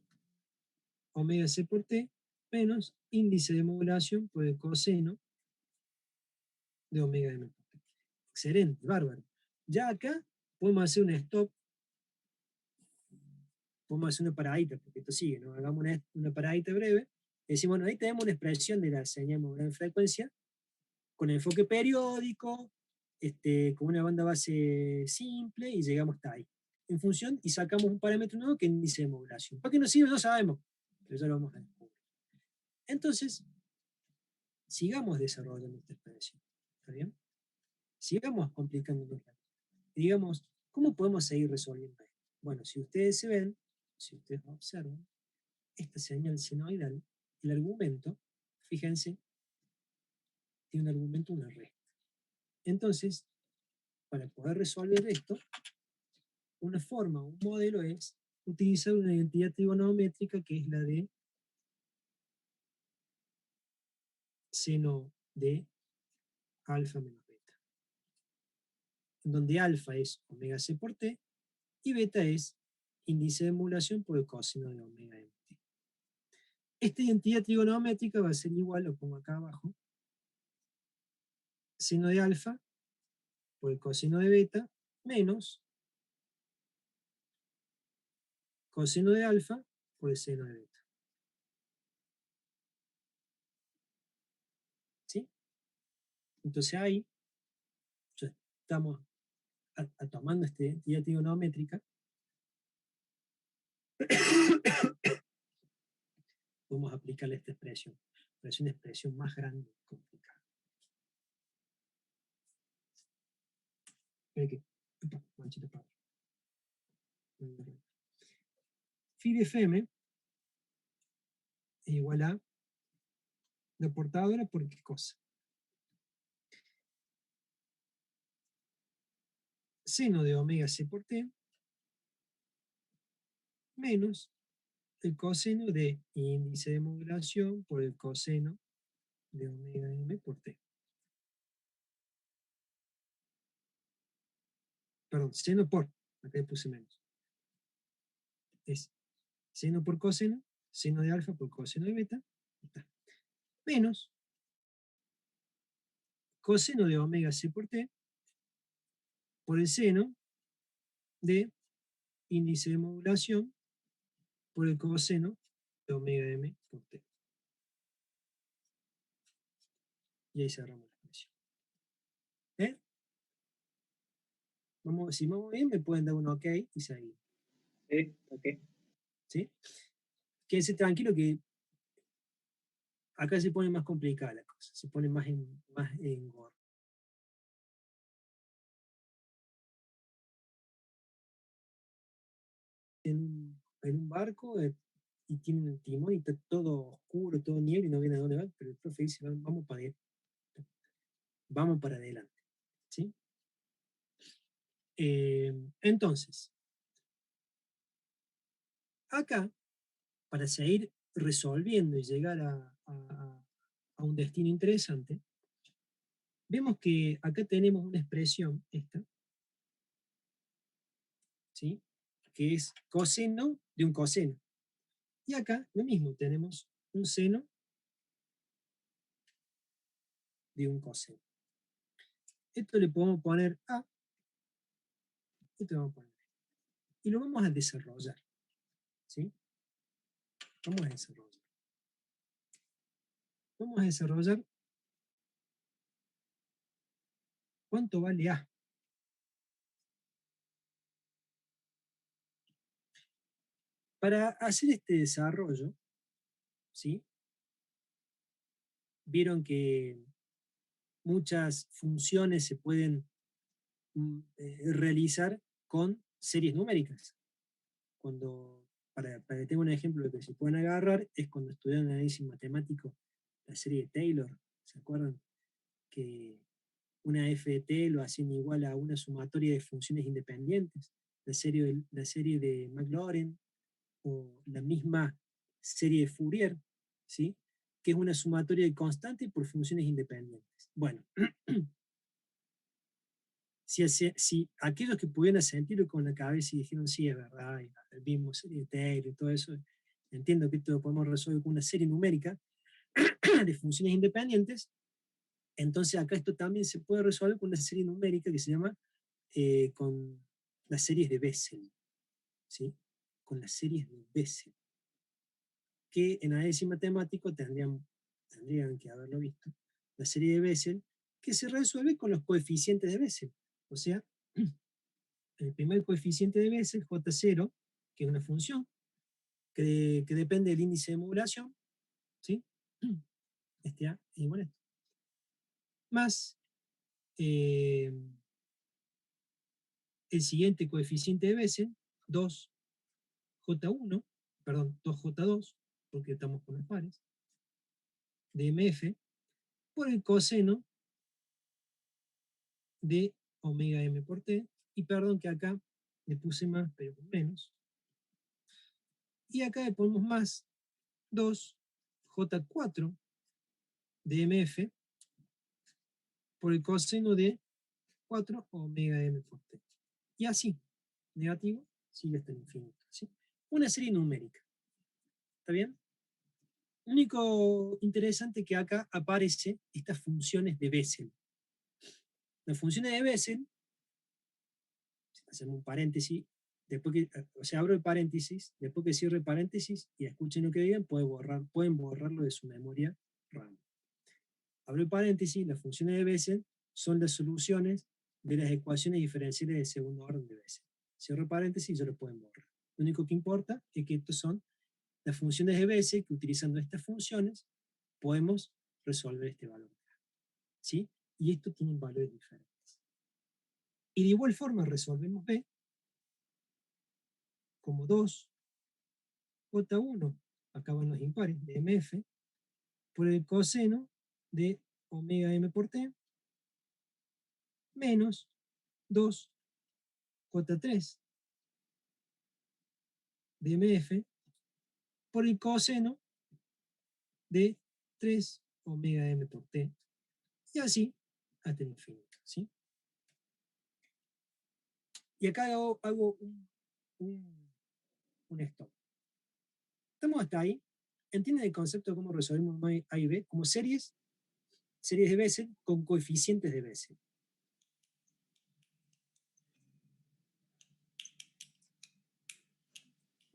omega c por t menos índice de modulación por el coseno de omega m por t. Excelente, bárbaro. Ya acá podemos hacer un stop, podemos hacer una paradita, porque esto sigue, ¿no? Hagamos una paradita breve. Decimos, bueno, ahí tenemos una expresión de la señal modulada de frecuencia con enfoque periódico, con una banda base simple y llegamos hasta ahí. En función, y sacamos un parámetro nuevo que es índice de modulación. ¿Para qué nos sirve? No sabemos, pero ya lo vamos a descubrir. Entonces, sigamos desarrollando esta expresión. ¿Está bien? Sigamos complicándonos la vida. Digamos, ¿cómo podemos seguir resolviendo esto? Bueno, si ustedes se ven, si ustedes observan, esta señal senoidal, el argumento, fíjense, tiene un argumento, una recta. Entonces, para poder resolver esto, una forma, un modelo es utilizar una identidad trigonométrica que es la de seno de alfa menos beta, en donde alfa es omega c por t y beta es índice de modulación por el coseno de omega mt. Esta identidad trigonométrica va a ser igual, lo pongo acá abajo, seno de alfa por el coseno de beta menos coseno de alfa por el seno de beta. ¿Sí? Entonces ahí ya estamos tomando esta identidad trigonométrica. Vamos a aplicarle esta expresión, pero es una expresión más grande y complicada. Manchita para. Phi de Fm es igual a la portadora por qué cosa. Seno de omega c por t menos el coseno de índice de modulación por el coseno de omega m por t. Perdón, seno por, acá le puse menos. Es seno por coseno, seno de alfa por coseno de beta, está. Menos coseno de omega c por t por el seno de índice de modulación por el coseno de omega m por t. Y ahí cerramos la expresión. ¿Eh? Si vamos bien, me pueden dar un OK y seguir. Sí, ok. ¿Sí? Quédense tranquilo que acá se pone más complicada la cosa, se pone más en gorro. En un barco y tienen el timón y está todo oscuro, todo nieve y no ven a dónde van, pero el profe dice, vamos para adelante. ¿Sí? Entonces, acá, para seguir resolviendo y llegar a un destino interesante, vemos que acá tenemos una expresión, esta, ¿sí? Que es coseno de un coseno. Y acá lo mismo, tenemos un seno de un coseno. Esto le podemos poner A, esto le vamos a poner B. Y lo vamos a desarrollar. ¿Sí? Vamos a desarrollar. Vamos a desarrollar cuánto vale A. Para hacer este desarrollo, ¿sí? Vieron que muchas funciones se pueden realizar con series numéricas. Para que tenga un ejemplo de que se pueden agarrar, es cuando estudian análisis matemático la serie de Taylor. ¿Se acuerdan? Que una f de t lo hacen igual a una sumatoria de funciones independientes. La serie de Maclaurin, o la misma serie de Fourier, ¿sí? Que es una sumatoria de constantes por funciones independientes. Bueno, si aquellos que pudieran sentirlo con la cabeza y dijeron, sí, es verdad, y el mismo serie de Taylor y todo eso, entiendo que esto lo podemos resolver con una serie numérica de funciones independientes, entonces acá esto también se puede resolver con una serie numérica que se llama con las series de Bessel, ¿sí? Con las series de Bessel, que en análisis matemático tendrían que haberlo visto, la serie de Bessel, que se resuelve con los coeficientes de Bessel. O sea, el primer coeficiente de Bessel, J0, que es una función que depende del índice de modulación, ¿sí? Este A es igual a esto. Más el siguiente coeficiente de Bessel, 2J1, perdón, 2J2, porque estamos con los pares, de MF, por el coseno de omega m por t, y perdón que acá le puse más, pero con menos, y acá le ponemos más 2J4 de MF por el coseno de 4 omega m por t. Y así, negativo, sigue hasta el infinito. ¿Sí? Una serie numérica. ¿Está bien? Lo único interesante que acá aparece estas funciones de Bessel. Las funciones de Bessel hacemos un paréntesis, después que, o sea, abro el paréntesis, después que cierro el paréntesis y escuchen lo que digan, pueden borrarlo de su memoria RAM. Abro el paréntesis, las funciones de Bessel son las soluciones de las ecuaciones diferenciales de segundo orden de Bessel. Cierro el paréntesis y ya lo pueden borrar. Lo único que importa es que estos son las funciones de Bessel, que utilizando estas funciones podemos resolver este valor. ¿Sí? Y estos tienen valores diferentes. Y de igual forma resolvemos B como 2 J1, acá van los impares, de MF, por el coseno de omega m por t, menos 2 J3 de MF, por el coseno de 3 omega m por t, y así hasta el infinito, ¿sí? Y acá hago un stop. Estamos hasta ahí. ¿Entienden el concepto de cómo resolvemos A y B? Como series de Bessel con coeficientes de Bessel.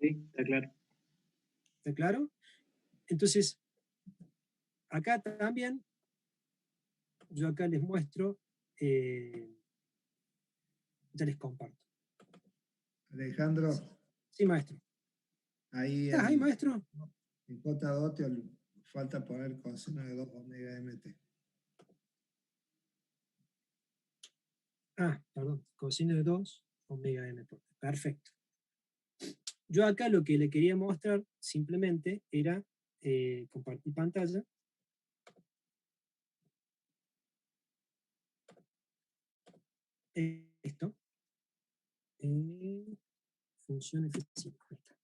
Sí, está claro. ¿Está claro? Entonces, acá también, yo acá les muestro, ya les comparto. Alejandro, Sí, maestro. ahí ¿Estás ahí, maestro? en J2 te falta poner coseno de 2 omega mt. Ah, perdón, coseno de 2 omega m por t. Perfecto. Yo acá lo que le quería mostrar simplemente era compartir pantalla. Esto. Función F5. Ahí está.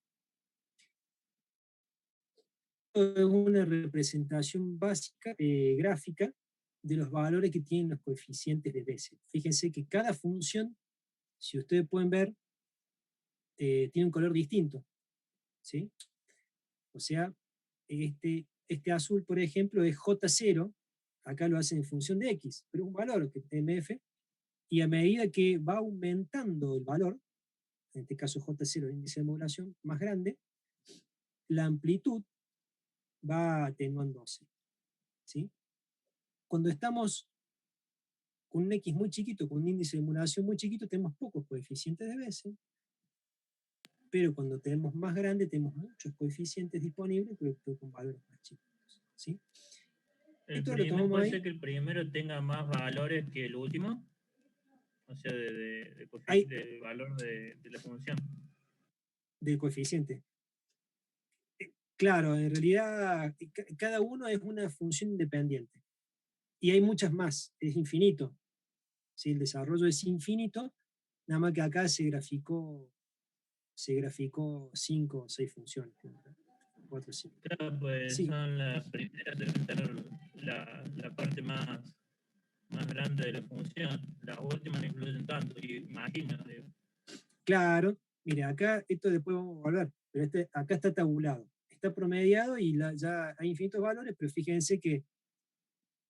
Es una representación básica, gráfica, de los valores que tienen los coeficientes de Bessel. Fíjense que cada función, si ustedes pueden ver, tiene un color distinto. ¿Sí? O sea, este azul, por ejemplo, es J0, acá lo hacen en función de X, pero es un valor que es MF, y a medida que va aumentando el valor, en este caso J0, el índice de modulación más grande, la amplitud va atenuándose. ¿Sí? Cuando estamos con un X muy chiquito, con un índice de modulación muy chiquito, tenemos pocos coeficientes de Bessel, pero cuando tenemos más grande, tenemos muchos coeficientes disponibles, pero con valores más chicos. ¿Sí? Esto lo tomamos ¿Puede ahí. ser que el primero tenga más valores que el último? O sea, de valor de la función. De coeficiente. Claro, en realidad cada uno es una función independiente. Y hay muchas más, es infinito. ¿Sí? El desarrollo es infinito, nada más que acá se graficó 5 o 6 funciones. 4 o 5. Claro, pues Sí. son las primeras, deben tener la parte más grande de la función. Las últimas no incluyen tanto, y imagino. Claro, mire, acá, esto después vamos a volver, pero acá está tabulado. Está promediado y ya hay infinitos valores, pero fíjense que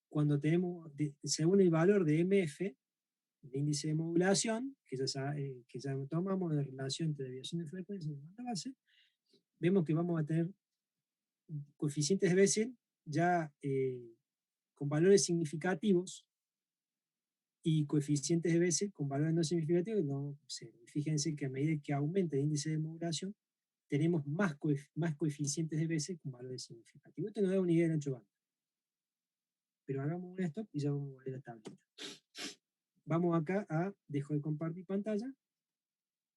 cuando tenemos, según el valor de MF, el índice de modulación, que ya tomamos de relación entre desviación de frecuencia y banda base, vemos que vamos a tener coeficientes de Bessel ya con valores significativos y coeficientes de Bessel con valores no significativos, no cero. Fíjense que a medida que aumenta el índice de modulación, tenemos más coeficientes de Bessel con valores significativos. Esto nos da una idea del ancho banda. Pero hagamos un stop y ya vamos a volver a la tablita. Vamos acá dejo de compartir pantalla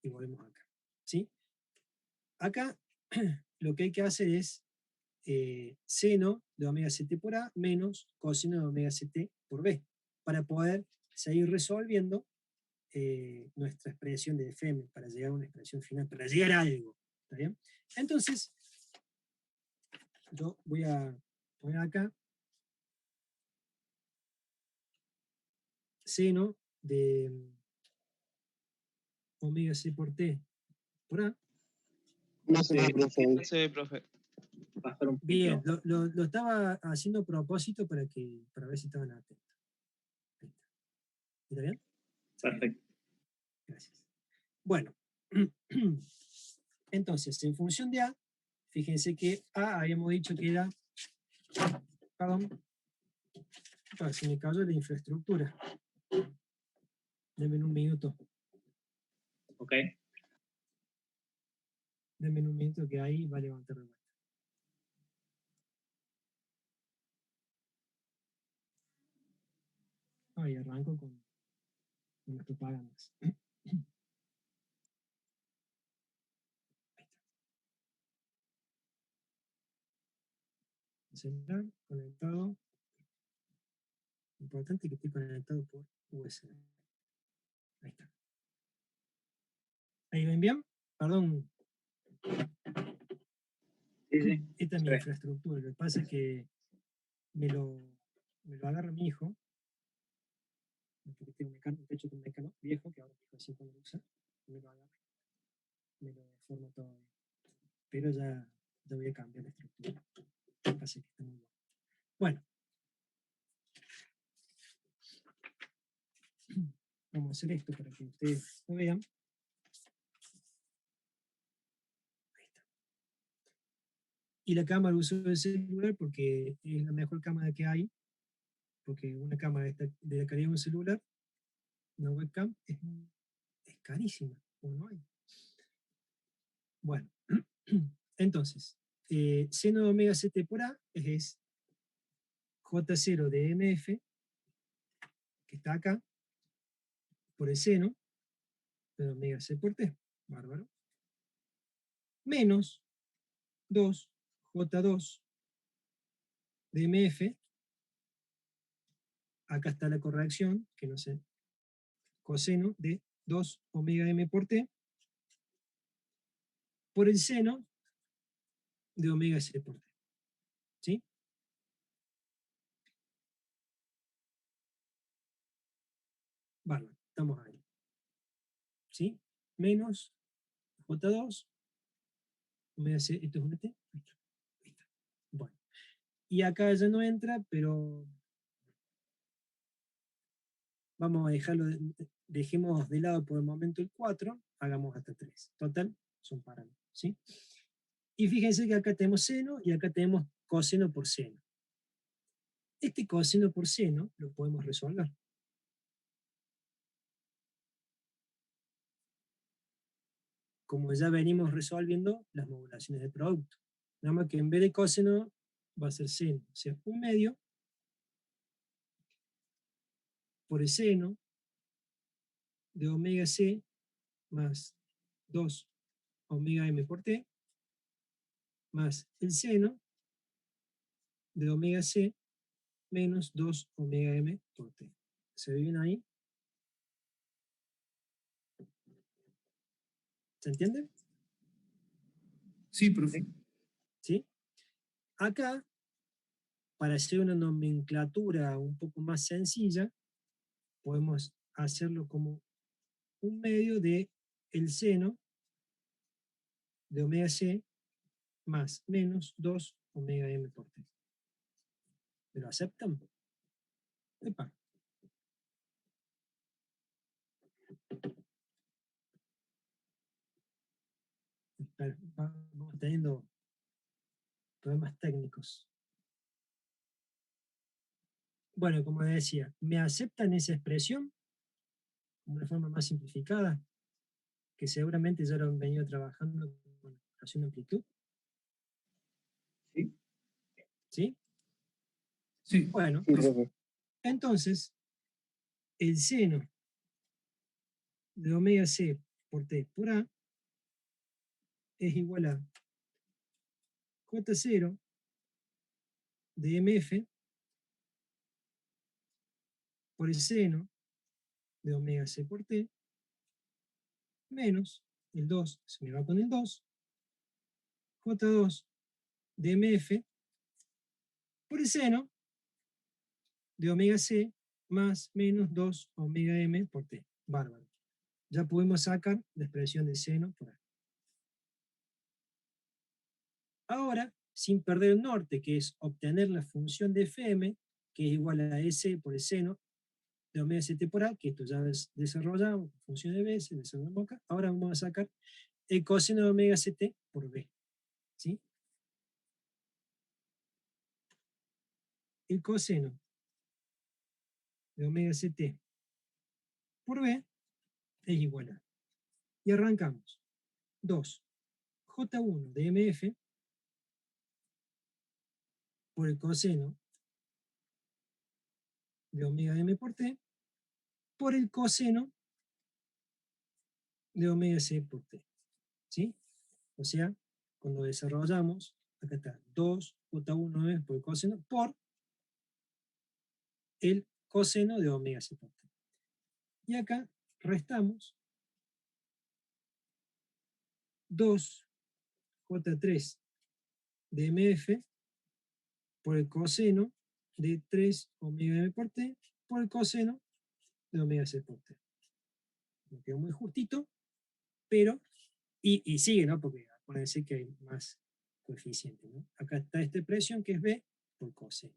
y volvemos acá. ¿Sí? Acá lo que hay que hacer es seno de omega ct por A menos coseno de omega ct por B, para poder seguir resolviendo nuestra expresión de FM, para llegar a una expresión final, para llegar a algo. ¿Está bien? Entonces, yo voy a poner acá seno de omega c por t por A. No sé, profe. Pasar un Bien, poquito. lo estaba haciendo a propósito para ver si estaban atentos. Ahí está. ¿Está bien? Perfecto. Gracias. Bueno, entonces, en función de A, fíjense que A habíamos dicho que era, perdón, se me cayó la infraestructura. Denme un minuto. Ok. Denme un minuto que ahí va a levantar de vuelta. Ahí arranco con las propagandas. Celular conectado. Importante que esté conectado por USB. Ahí está. ¿Ahí ven bien? Perdón. Sí, sí. Esta es mi Se ve. infraestructura. Lo que pasa es que me lo agarra mi hijo. Porque tengo un techo con mecano viejo que ahora mi hijo siempre lo usa. Me lo agarra. Me lo deforma todo bien. Pero ya voy a cambiar la estructura. Lo que pasa es que está muy bueno. Bueno. Vamos a hacer esto para que ustedes lo vean. Ahí está. Y la cámara uso del celular porque es la mejor cámara que hay. Porque una cámara de la calidad de un celular, una webcam, es carísima. O no hay. Bueno. Entonces, seno de omega CT por A es J0 de MF, que está acá, por el seno de omega C por T. Bárbaro. Menos 2 J2 de MF. Acá está la corrección, que no sé, coseno de 2 omega M por T, por el seno de omega C por T. ¿Sí? Bárbaro, estamos ahí. ¿Sí? Menos J2, omega C, esto es un T. Ahí está. Bueno. Y acá ya no entra, pero vamos a dejarlo, dejemos de lado por el momento el 4, hagamos hasta 3. Total, son parámetros. ¿Sí? Y fíjense que acá tenemos seno y acá tenemos coseno por seno. Este coseno por seno lo podemos resolver. Como ya venimos resolviendo las modulaciones de producto. Nada más que en vez de coseno va a ser seno, o sea, 1/2 por el seno de omega C más 2 omega M por T, más el seno de omega C menos 2 omega M por T. ¿Se ve bien ahí? ¿Se entiende? Sí, profe. ¿Sí? Acá, para hacer una nomenclatura un poco más sencilla, podemos hacerlo como 1/2 de el seno de omega C más menos 2 omega M por T. ¿Me lo aceptan? Epa. Vamos teniendo problemas técnicos. Bueno, como decía, ¿me aceptan esa expresión? Como una forma más simplificada, que seguramente ya lo han venido trabajando con la ecuación de amplitud. Sí. ¿Sí? Sí. Bueno, Sí, profe. entonces, el seno de omega C por T por A es igual a J0 de MF por el seno de omega C por T menos el 2, se me va con el 2, J2 de MF por el seno de omega C más menos 2 omega M por T. Bárbaro. Ya pudimos sacar la expresión del seno por A. Ahora, sin perder el norte, que es obtener la función de Fm, que es igual a S por el seno de omega ct por A, que esto ya desarrollamos, función de B, se desarrollamos acá. Ahora vamos a sacar el coseno de omega ct por B. ¿Sí? El coseno de omega ct por B es igual a. Y arrancamos. 2. J1 de mf por el coseno de omega m por t por el coseno de omega c por t. ¿Sí? O sea, cuando desarrollamos, acá está 2J1 por el coseno por el coseno de omega c por t. Y acá restamos 2J3 de mf por el coseno de 3 omega m por t por el coseno de omega c por t. Me quedó muy justito, pero, y sigue, ¿no? Porque acuérdense que hay más coeficientes, ¿no? Acá está esta expresión que es b por coseno.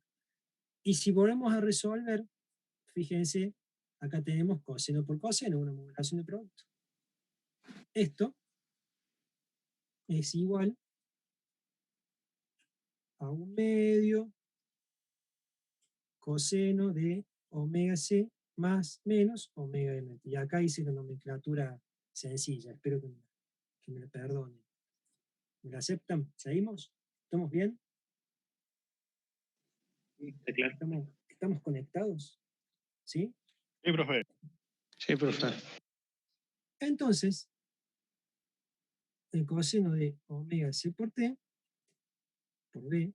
Y si volvemos a resolver, fíjense, acá tenemos coseno por coseno, una modulación de producto. Esto es igual a 1/2 coseno de omega c más menos omega m. Y acá hice la nomenclatura sencilla, espero que me lo perdonen. ¿Me lo aceptan? ¿Seguimos? ¿Estamos bien? Está claro. ¿Estamos conectados? ¿Sí? Sí, profe. Sí, profe. Entonces, el coseno de omega c por t por b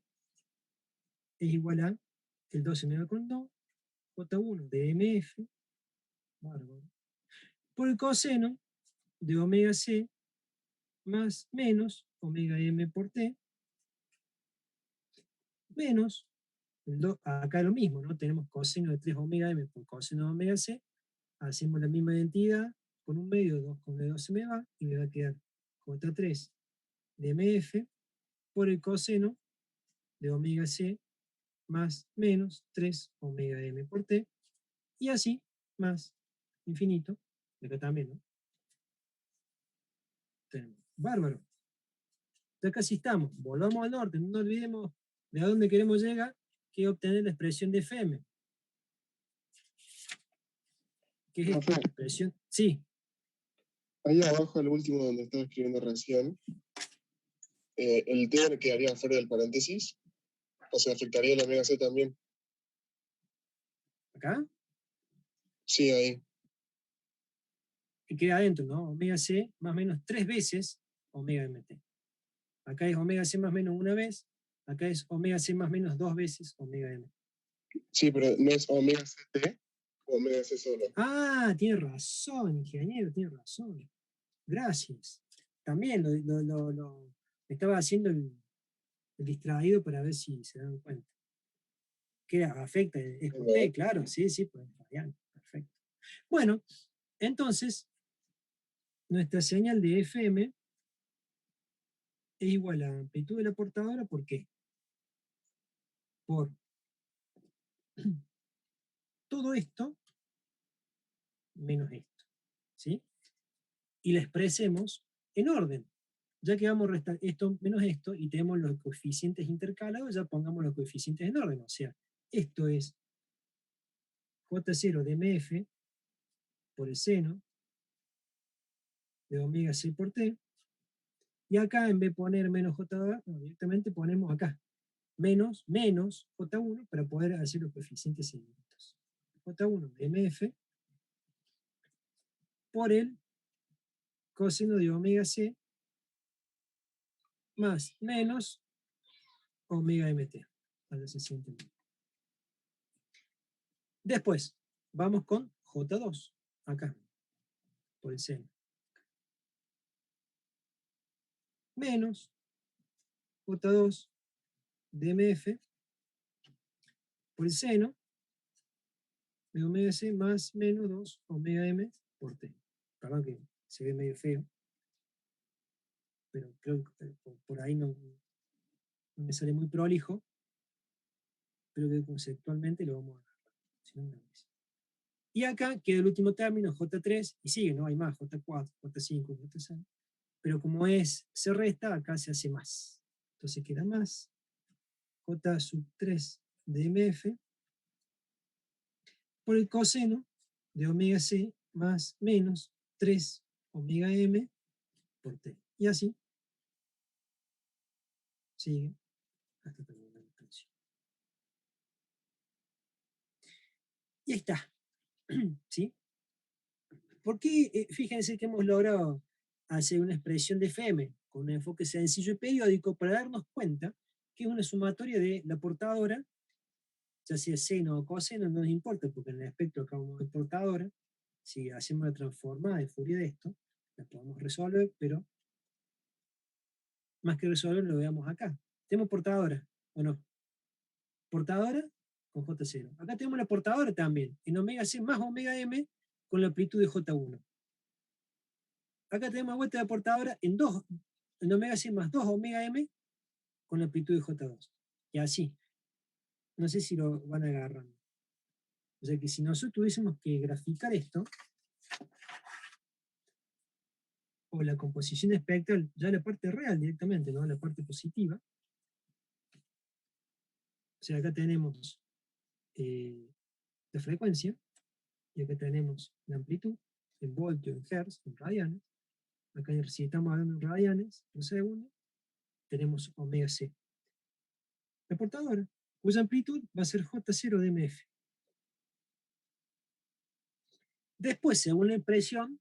es igual a el 12 omega con 2, J1 de mf, bárbaro, por el coseno de omega c más menos omega m por t, menos, acá lo mismo, ¿no? Tenemos coseno de 3 omega m por coseno de omega c, hacemos la misma identidad, con 1/2, 2 con 2 se me va, y me va a quedar J3 de mf por el coseno de omega c más menos 3 omega m por t, y así, más infinito, de acá también, ¿no? Tenemos. Bárbaro. Ya casi estamos. Volvamos al norte, no nos olvidemos de a dónde queremos llegar, que es obtener la expresión de Fm. ¿Qué es esta expresión? Sí. Ahí abajo, al último donde estaba escribiendo recién, el t quedaría fuera del paréntesis, o sea, afectaría el omega c también. ¿Acá? Sí, ahí. Y queda adentro, ¿no? Omega c más o menos 3 veces omega mt. Acá es omega c más o menos una vez, acá es omega c más o menos 2 veces omega m. Sí, pero no es omega ct o omega c solo. Ah, tiene razón, ingeniero, tiene razón. Gracias. También estaba haciendo el distraído para ver si se dan cuenta. Que afecta, es por T, claro, sí, pues variante, perfecto. Bueno, entonces, nuestra señal de FM es igual a la amplitud de la portadora, ¿por qué? Por todo esto menos esto, ¿sí? Y la expresemos en orden. Ya que vamos a restar esto menos esto y tenemos los coeficientes intercalados, ya pongamos los coeficientes en orden. O sea, esto es J0 de mf por el seno de omega c por t. Y acá, en vez de poner menos J2, directamente ponemos acá menos J1 para poder hacer los coeficientes seguidos. J1 de mf por el coseno de omega c más menos omega mt. A ver si se entiende. Después, vamos con J2, acá, por el seno. Menos J2 de mf por el seno de omega c más menos 2 omega m por t. Perdón que se ve medio feo, pero creo que por ahí no me sale muy prolijo, pero que conceptualmente lo vamos a agarrar. Si no, Y acá queda el último término, J3, y sigue, no hay más, J4, J5, J6. Pero como se resta, acá se hace más. Entonces queda más J sub 3 de MF por el coseno de omega C más menos 3 omega M por T. Y así sigue hasta terminar la expresión. Y ahí está. ¿Sí? Porque fíjense que hemos logrado hacer una expresión de FM con un enfoque sencillo y periódico para darnos cuenta que es una sumatoria de la portadora, ya sea seno o coseno, no nos importa, porque en el espectro acabamos de portadora. Si hacemos la transformada de Fourier de esto, la podemos resolver, pero más que resolver lo veamos acá. Tenemos portadora, ¿o no? Portadora con J0. Acá tenemos la portadora también, en omega C más omega M con la amplitud de J1. Acá tenemos la vuelta de portadora en omega C más 2 omega M con la amplitud de J2. Y así. No sé si lo van agarrando. O sea que si nosotros tuviésemos que graficar esto, o la composición espectral, ya la parte real directamente, ¿no? La parte positiva. O sea, acá tenemos la frecuencia, y acá tenemos la amplitud, en voltios, en hertz, en radianes. Acá si estamos hablando en radianes por segundo, tenemos omega C. La portadora, cuya amplitud va a ser J0 de MF. Después, según la impresión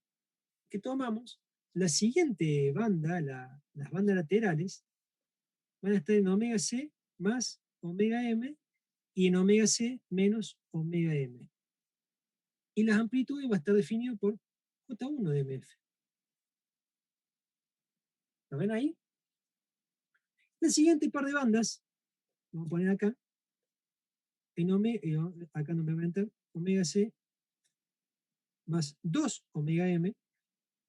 que tomamos, la siguiente banda, las bandas laterales, van a estar en omega C más omega M y en omega C menos omega M. Y las amplitudes va a estar definido por J1 de MF. ¿Lo ven ahí? La siguiente par de bandas, vamos a poner acá, en acá no me voy a entrar, omega C más 2 omega M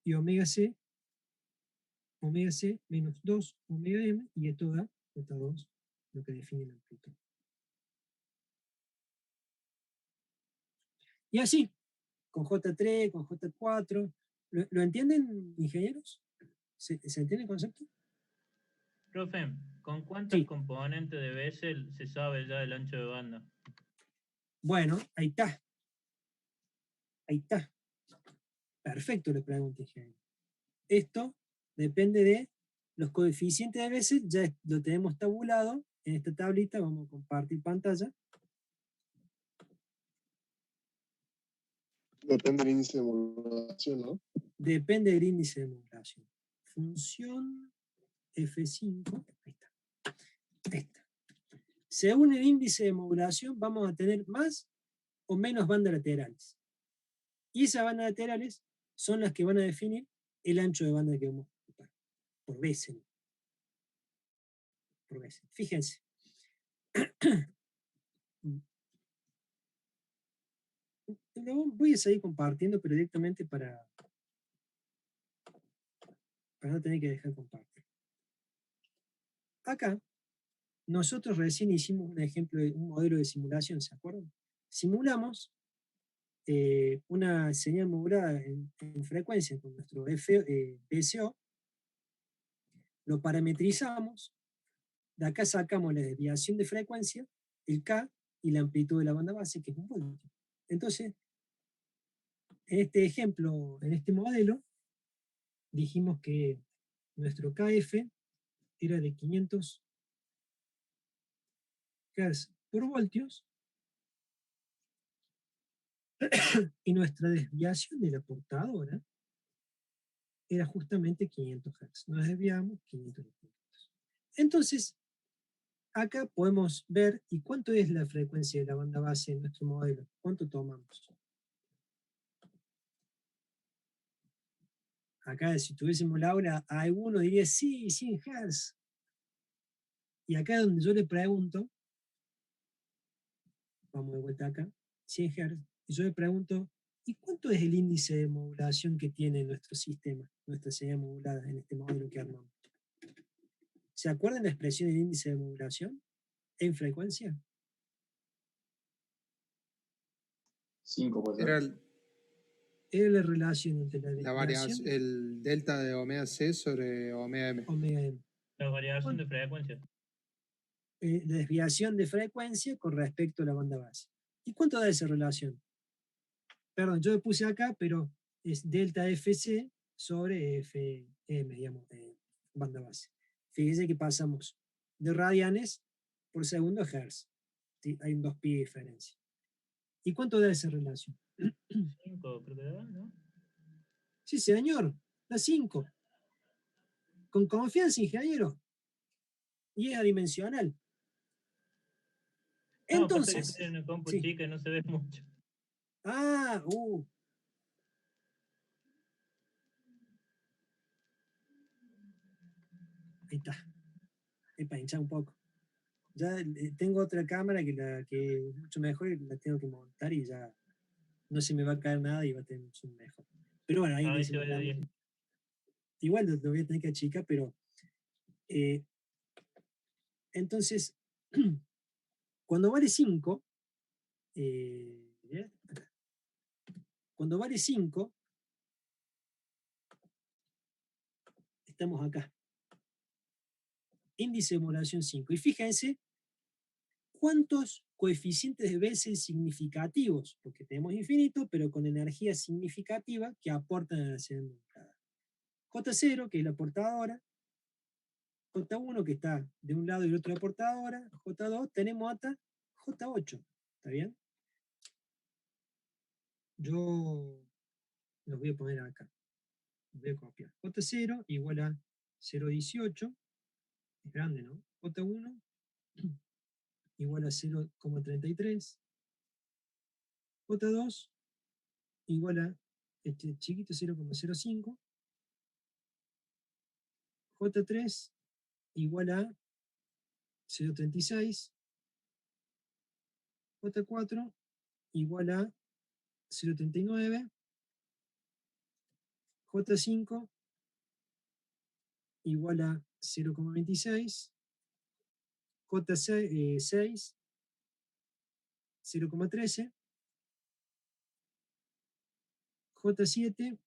y omega C menos 2 omega M, y esto da J2, lo que define la amplitud. Y así, con J3, con J4. ¿Lo entienden, ingenieros? ¿Se entiende el concepto? Profe, ¿con cuántos Sí. componentes de Bessel se sabe ya el ancho de banda? Bueno, ahí está. Ahí está. Perfecto, le pregunto, ingeniero. Esto depende de los coeficientes de Bessel, ya lo tenemos tabulado en esta tablita, vamos a compartir pantalla. Depende del índice de modulación, ¿no? Depende del índice de modulación. Función F5, ahí está. Ahí está. Según el índice de modulación, vamos a tener más o menos bandas laterales. Y esas bandas laterales son las que van a definir el ancho de banda que vamos a ocupar. Por Bessel. Por Bessel. Fíjense. Voy a seguir compartiendo, pero directamente para no tener que dejar compartir. Acá, nosotros recién hicimos un ejemplo de un modelo de simulación, ¿se acuerdan? Simulamos una señal modulada en frecuencia con nuestro PSO, lo parametrizamos, de acá sacamos la desviación de frecuencia, el K y la amplitud de la banda base, que es un voltio. Entonces, en este ejemplo, en este modelo, dijimos que nuestro KF era de 500 Hz por voltios, y nuestra desviación de la portadora era justamente 500 Hz. Nos desviamos 500 Hz. Entonces, acá podemos ver, ¿y cuánto es la frecuencia de la banda base en nuestro modelo? ¿Cuánto tomamos? Acá, si tuviésemos la aula, alguno diría, sí, 100 Hz. Y acá donde yo le pregunto, vamos de vuelta acá, 100 Hz, y yo le pregunto, ¿y cuánto es el índice de modulación que tiene nuestro sistema, nuestra señal modulada en este modelo que armamos? ¿Se acuerdan la expresión del índice de modulación en frecuencia? 5 por Era Era la relación entre la la desviación variación, el delta de omega C sobre omega M. omega m. La variación de frecuencia. La desviación de frecuencia con respecto a la banda base. ¿Y cuánto da esa relación? Perdón, yo lo puse acá, pero es delta FC sobre FM, digamos, banda base. Fíjese que pasamos de radianes por segundo a hertz. ¿Sí? Hay un 2pi de diferencia. ¿Y cuánto da esa relación? 5, creo que da, ¿no? Sí, señor, da 5. Con confianza, ingeniero. Y es adimensional. No, pasa que Entonces, estoy en una compu sí. chica y no se ve mucho. Ah, ahí está. Es para hinchar un poco. Ya tengo otra cámara que es mucho mejor y la tengo que montar y ya no se me va a caer nada y va a tener un zoom mejor. Pero bueno, ahí A ver dice si va de 10. igual lo voy a tener que achicar, pero entonces, cuando vale 5, cuando vale 5, estamos acá. Índice de modulación 5. Y fíjense cuántos coeficientes de Bessel significativos, porque tenemos infinito, pero con energía significativa que aportan a la señal modulada. J0, que es la portadora, J1, que está de un lado y del otro la portadora, J2, tenemos hasta J8, ¿está bien? Yo los voy a poner acá, los voy a copiar. J0 igual a 0,18, es grande, ¿no? J1 igual a 0,33, J2 igual a este chiquito 0,05, J3 igual a 0,36, J4 igual a 0,39, J5 igual a 0,26, J6 0,13, J7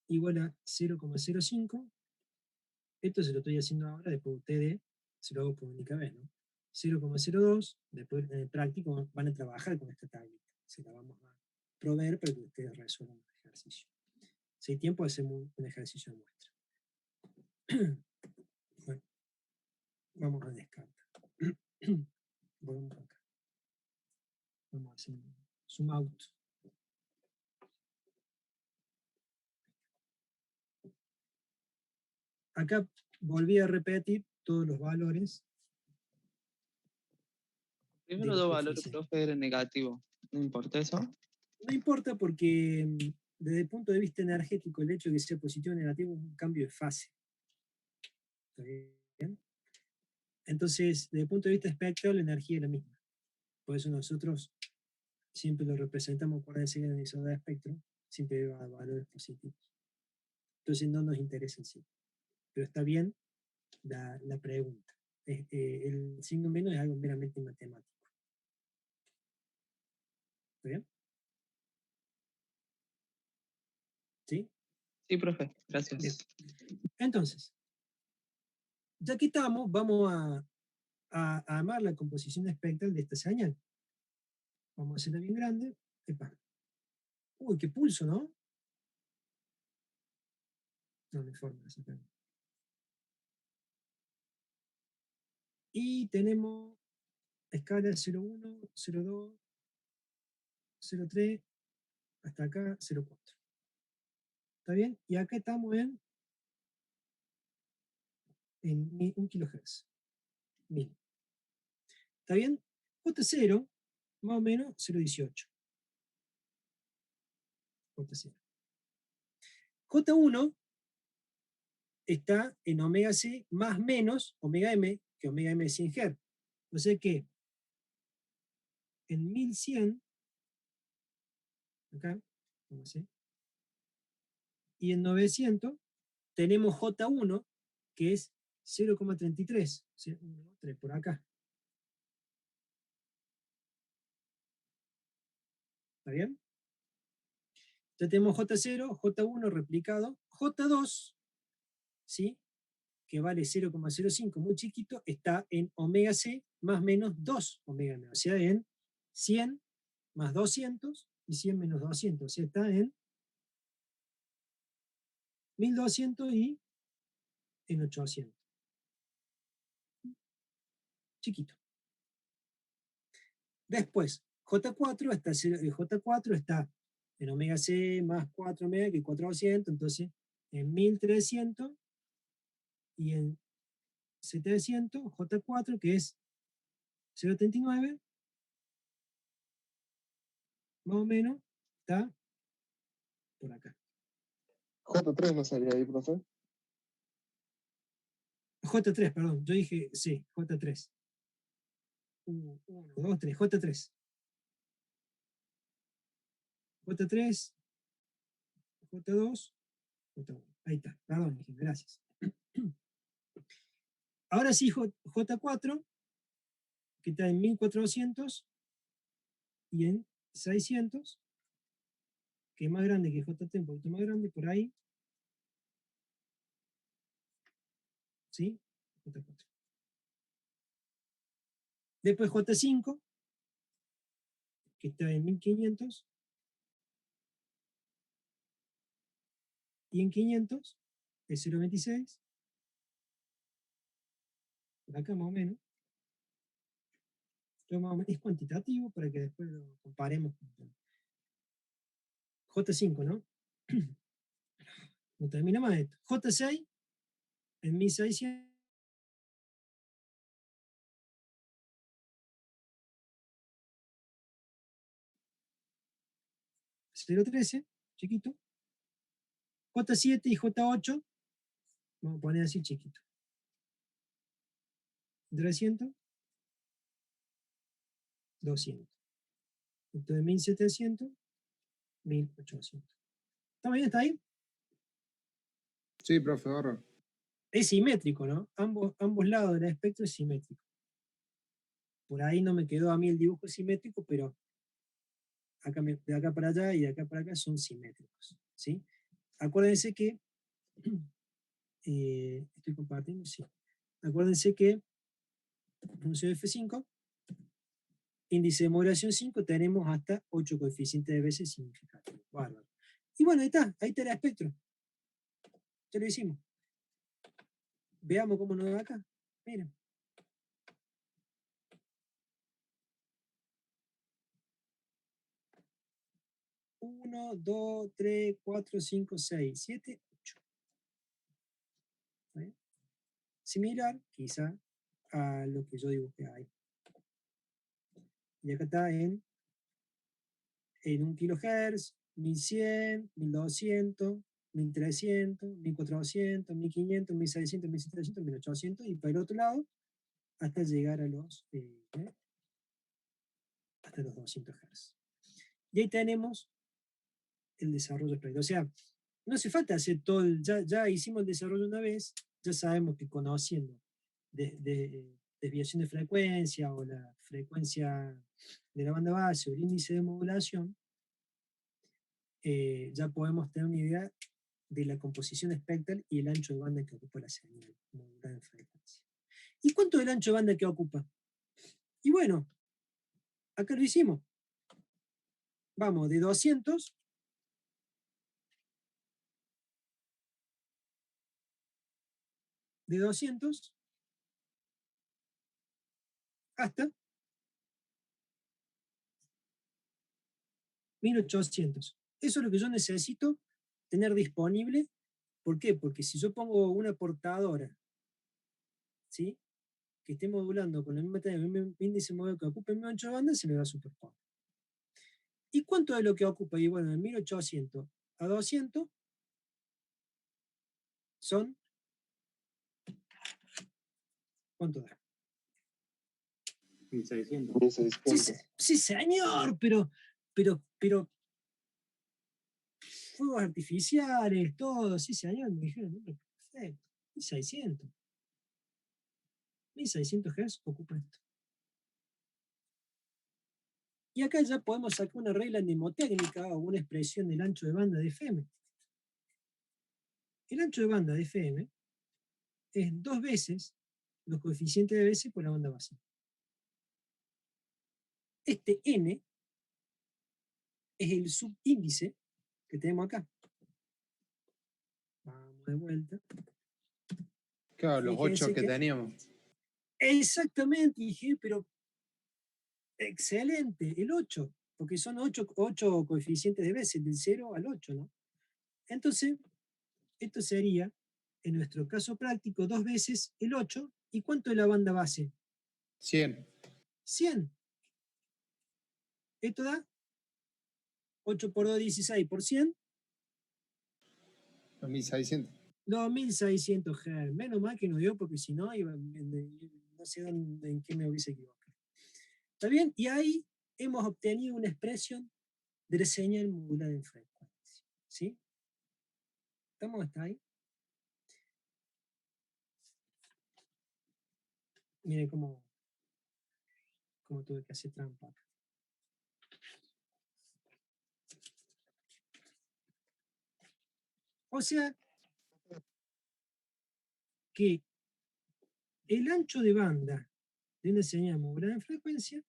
igual a 0,05. Esto se lo estoy haciendo ahora, después ustedes se lo hago por única vez, ¿no? 0,02, después en el práctico van a trabajar con esta tablita. Se la vamos a proveer para que ustedes resuelvan el ejercicio. Si hay tiempo, hacemos un ejercicio de muestra. Bueno, vamos a descartar. Volvemos acá. Vamos a hacer un zoom out. Acá volví a repetir todos los valores. Primero de dos los valores, coeficientes. profe, eran negativos. ¿No importa eso? No importa porque desde el punto de vista energético el hecho de que sea positivo o negativo es un cambio de fase. ¿Está bien? Entonces, desde el punto de vista espectral la energía es la misma. Por eso nosotros siempre lo representamos por ese organizador de espectro, siempre va a valores positivos. Entonces no nos interesa en sí. Pero está bien la pregunta. El signo menos es algo meramente matemático. ¿Está bien? ¿Sí? Sí, profe, gracias. Bien. Entonces, ya que estamos, vamos a armar la composición espectral de esta señal. Vamos a hacerla bien grande. Epa. Uy, qué pulso, ¿no? No hay forma de sacarlo. Y tenemos escala 0,1, 0,2, 0,3, hasta acá 0,4. ¿Está bien? Y acá estamos en 1 kHz. 1000. ¿Está bien? J0, más o menos 0,18. J0. J1 está en omega C más menos omega M, que omega M es 100 Hz. O sea que en 1100, acá, vamos a ver, y en 900 tenemos J1, que es 0,33, o sea, 1, 3 por acá. ¿Está bien? Ya tenemos J0, J1 replicado, J2, ¿sí? Que vale 0,05, muy chiquito, está en omega C más menos 2 omega M, o sea, en 100 más 200 y 100 menos 200, o sea, está en 1200 y en 800. Chiquito. Después, J4 está en omega C más 4 omega, que es 400, entonces en 1300 y en 700, J4, que es 0,39, más o menos, está por acá. J3 no salía ahí, profe. J3, perdón, yo dije, sí, J3. 1, 2, 3, J3. J3, J2, J1. Ahí está, perdón, dije, gracias. Ahora sí, J4, que está en 1400 y en 600, que es más grande que J3, un poquito más grande, por ahí. ¿Sí? J4. Después J5, que está en 1500, y en 500 es 0,26, por acá más o menos. Es cuantitativo para que después lo comparemos con J5, ¿no? No termina más esto. J6 en 1600. .13, chiquito. J7 y J8, vamos a poner así chiquito. 300, 200. Entonces 1700, 1800. ¿Está bien? ¿Está ahí? Sí, profe, ahorro. Es simétrico, ¿no? Ambos lados del espectro es simétrico. Por ahí no me quedó a mí el dibujo simétrico, pero acá de acá para allá y de acá para acá son simétricos, ¿sí? Acuérdense que estoy compartiendo, sí. Acuérdense que función F5, índice de modulación 5, tenemos hasta 8 coeficientes de veces significativos. Bárbaro. Y bueno, ahí está el espectro. Ya lo hicimos. Veamos cómo nos da acá. Miren. Uno, 2, 3, 4, 5, 6, 7, 8. Similar, quizá, a lo que yo dibujé ahí. Y acá está en 1 kHz, 1100, 1200, 1300, 1400, 1500, 1600, 1700, 1800, y para el otro lado, hasta llegar a hasta los 200 Hz. Y ahí tenemos el desarrollo espectral. O sea, no hace falta hacer todo ya hicimos el desarrollo una vez, ya sabemos que conociendo desviación de frecuencia o la frecuencia de la banda base o el índice de modulación, ya podemos tener una idea de la composición espectral y el ancho de banda que ocupa la señal modulada en frecuencia. ¿Y cuánto es el ancho de banda que ocupa? Y bueno, acá lo hicimos. Vamos de 200 hasta 1800. Eso es lo que yo necesito tener disponible. ¿Por qué? Porque si yo pongo una portadora, ¿sí?, que esté modulando con el mismo índice modelo que ocupa el mismo ancho de banda, se me va a superponer. ¿Y cuánto es lo que ocupa? Y bueno, de 1800 a 200 son... ¿Cuánto da? 1600. 1600. Sí, señor, pero fuegos artificiales, todo, sí, señor, me dijeron, perfecto, 1600. 1600 Hz ocupa esto. Y acá ya podemos sacar una regla mnemotécnica o una expresión del ancho de banda de FM. El ancho de banda de FM es 2 veces los coeficientes de BC por la banda base. Este N es el subíndice que tenemos acá. Vamos de vuelta. Claro, los 8 Fíjense que teníamos. Exactamente, dije, pero excelente, el 8, porque son 8 coeficientes de veces, del 0 al 8, ¿no? Entonces, esto sería, en nuestro caso práctico, 2 veces el 8. ¿Y cuánto es la banda base? 100. 100. Esto da 8 por 2, 16 por 100. 2600. 2600 Hz. Menos mal que no dio, porque si no, no sé en qué me hubiese equivocado. ¿Está bien? Y ahí hemos obtenido una expresión de la señal modulada en frecuencia. ¿Sí? ¿Estamos hasta ahí? Miren cómo tuve que hacer trampa acá. O sea, que el ancho de banda de una señal modulada en frecuencia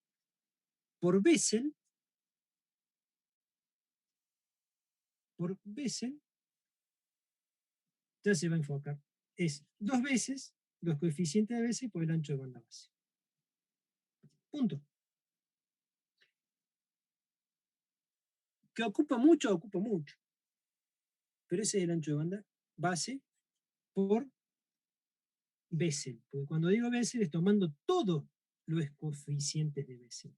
por Bessel, ya se va a enfocar, es 2 veces los coeficientes de Bessel por el ancho de banda base. Punto. ¿Que ocupa mucho? Ocupa mucho. Pero ese es el ancho de banda base por Bessel. Porque cuando digo Bessel es tomando todos los coeficientes de Bessel.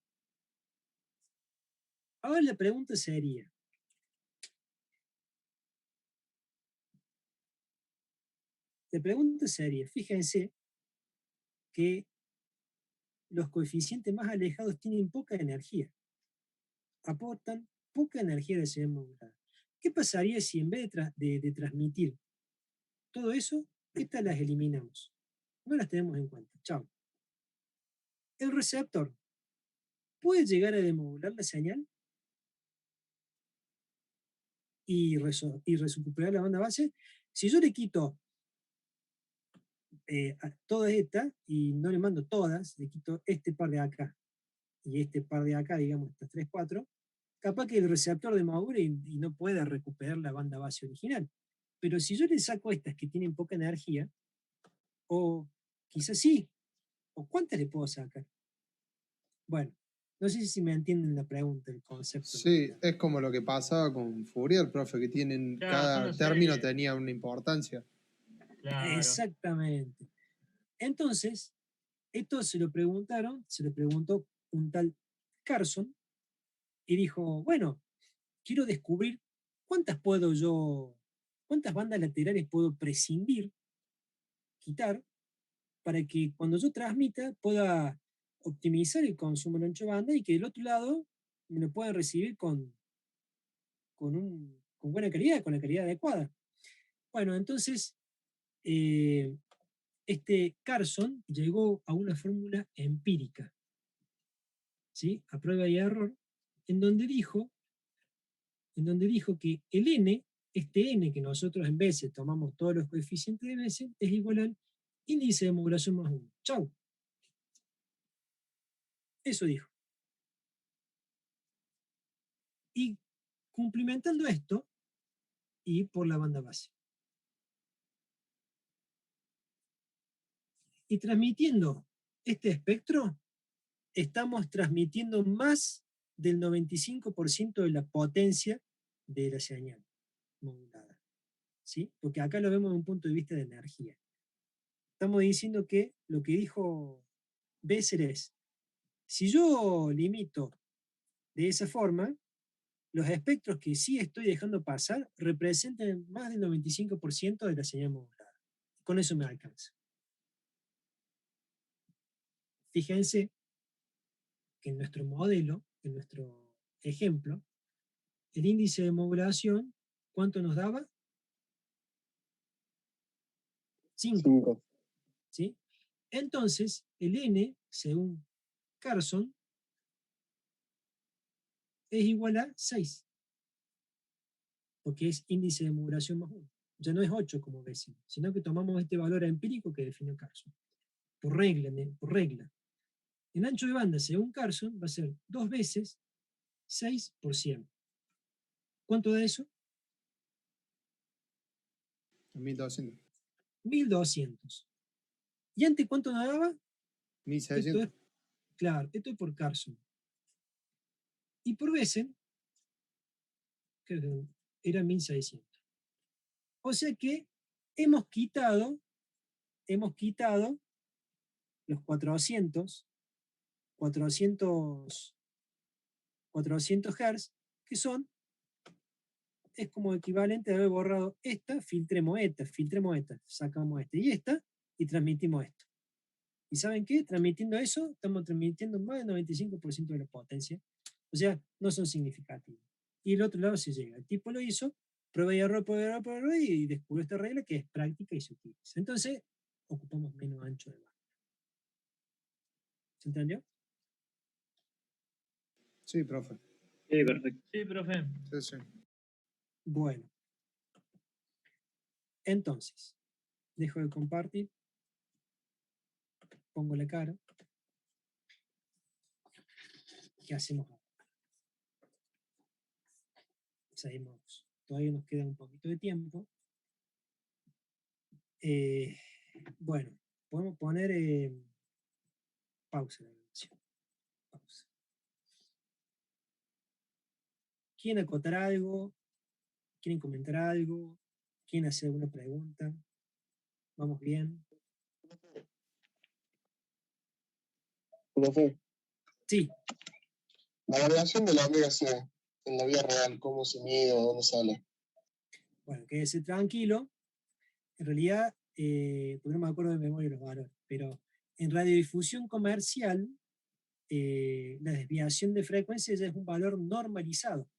Ahora la pregunta sería, fíjense que los coeficientes más alejados tienen poca energía, aportan poca energía de la señal modulada. ¿Qué pasaría si en vez de transmitir todo eso, estas las eliminamos? No las tenemos en cuenta. Chao. El receptor puede llegar a demodular la señal y recuperar la banda base. Si yo le quito a todas estas y no le mando todas, le quito este par de acá y este par de acá, digamos, estas 3, 4, capaz que el receptor demodula y no puede recuperar la banda base original. Pero si yo le saco estas que tienen poca energía, o quizás sí, o ¿cuántas le puedo sacar? Bueno, no sé si me entienden la pregunta, el concepto. Sí, es como lo que pasaba con Fourier, profe, que tienen, Claro, cada son las término series. tenía una importancia. Claro. Exactamente. Entonces, esto se lo preguntó un tal Carson, y dijo, bueno, quiero descubrir cuántas bandas laterales puedo prescindir, quitar, para que cuando yo transmita pueda optimizar el consumo de ancho de banda y que del otro lado me lo puedan recibir con buena calidad, con la calidad adecuada. Bueno, entonces, este Carson llegó a una fórmula empírica, ¿sí? A prueba y error, en donde dijo que el n, este n que nosotros en veces tomamos todos los coeficientes de veces, es igual al índice de modulación más 1. Chau. Eso dijo. Y cumplimentando esto, y por la banda base. Y transmitiendo este espectro, estamos transmitiendo más del 95% de la potencia de la señal modulada. ¿Sí? Porque acá lo vemos desde un punto de vista de energía. Estamos diciendo que lo que dijo Bessel es, si yo limito de esa forma, los espectros que sí estoy dejando pasar representan más del 95% de la señal modulada. Con eso me alcanza. Fíjense que en nuestro modelo, en nuestro ejemplo, el índice de modulación, ¿cuánto nos daba? 5. ¿Sí? Entonces, el n, según Carson, es igual a 6, porque es índice de modulación más 1. Ya no es 8 como décimo, sino que tomamos este valor empírico que definió Carson. Por regla, por regla. El ancho de banda, según Carson, va a ser 2 veces 6 por 100. ¿Cuánto da eso? 1200. 1200. ¿Y antes cuánto nos daba? 1600. Claro, esto es por Carson. Y por Bessel, creo que era 1600. O sea que hemos quitado los 400 Hz, que es como equivalente a haber borrado esta, filtremos esta, sacamos esta y esta, y transmitimos esto. ¿Y saben qué? Transmitiendo eso, estamos transmitiendo más del 95% de la potencia. O sea, no son significativos. Y el otro lado se llega. El tipo lo hizo, prueba y error, y descubrió esta regla que es práctica y se utiliza. Entonces, ocupamos menos ancho de banda. ¿Se entendió? Sí, profe. Sí, perfecto. Sí, profe. Sí, sí. Bueno. Entonces, dejo de compartir. Pongo la cara. ¿Qué hacemos ahora? Seguimos. Todavía nos queda un poquito de tiempo. Bueno, podemos poner pausa la grabación. Pausa. ¿Quieren acotar algo? ¿Quieren comentar algo? ¿Quieren hacer alguna pregunta? ¿Vamos bien? Profe, Sí. la variación de la omega C en la vida real, ¿cómo se mide o dónde sale? Bueno, quédese tranquilo. En realidad, porque no me acuerdo de memoria los valores, pero en radiodifusión comercial, la desviación de frecuencia ya es un valor normalizado.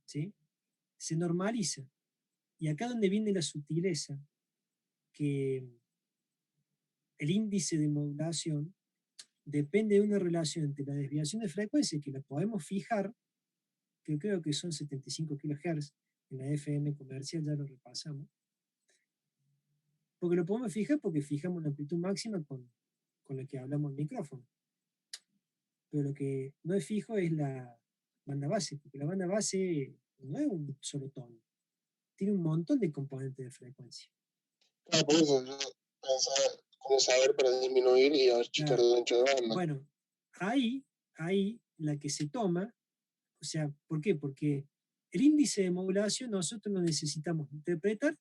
¿Sí? Se normaliza. Y acá donde viene la sutileza, que el índice de modulación depende de una relación entre la desviación de frecuencia, que la podemos fijar, que creo que son 75 kHz, en la FM comercial ya lo repasamos, porque lo podemos fijar porque fijamos la amplitud máxima con la que hablamos el micrófono. Pero lo que no es fijo es la banda base, porque la banda base no es un solo tono, tiene un montón de componentes de frecuencia. Claro, por eso yo pensaba cómo saber para disminuir y achicar el ancho de banda. Bueno, ahí la que se toma, o sea, ¿por qué? Porque el índice de modulación nosotros lo necesitamos interpretar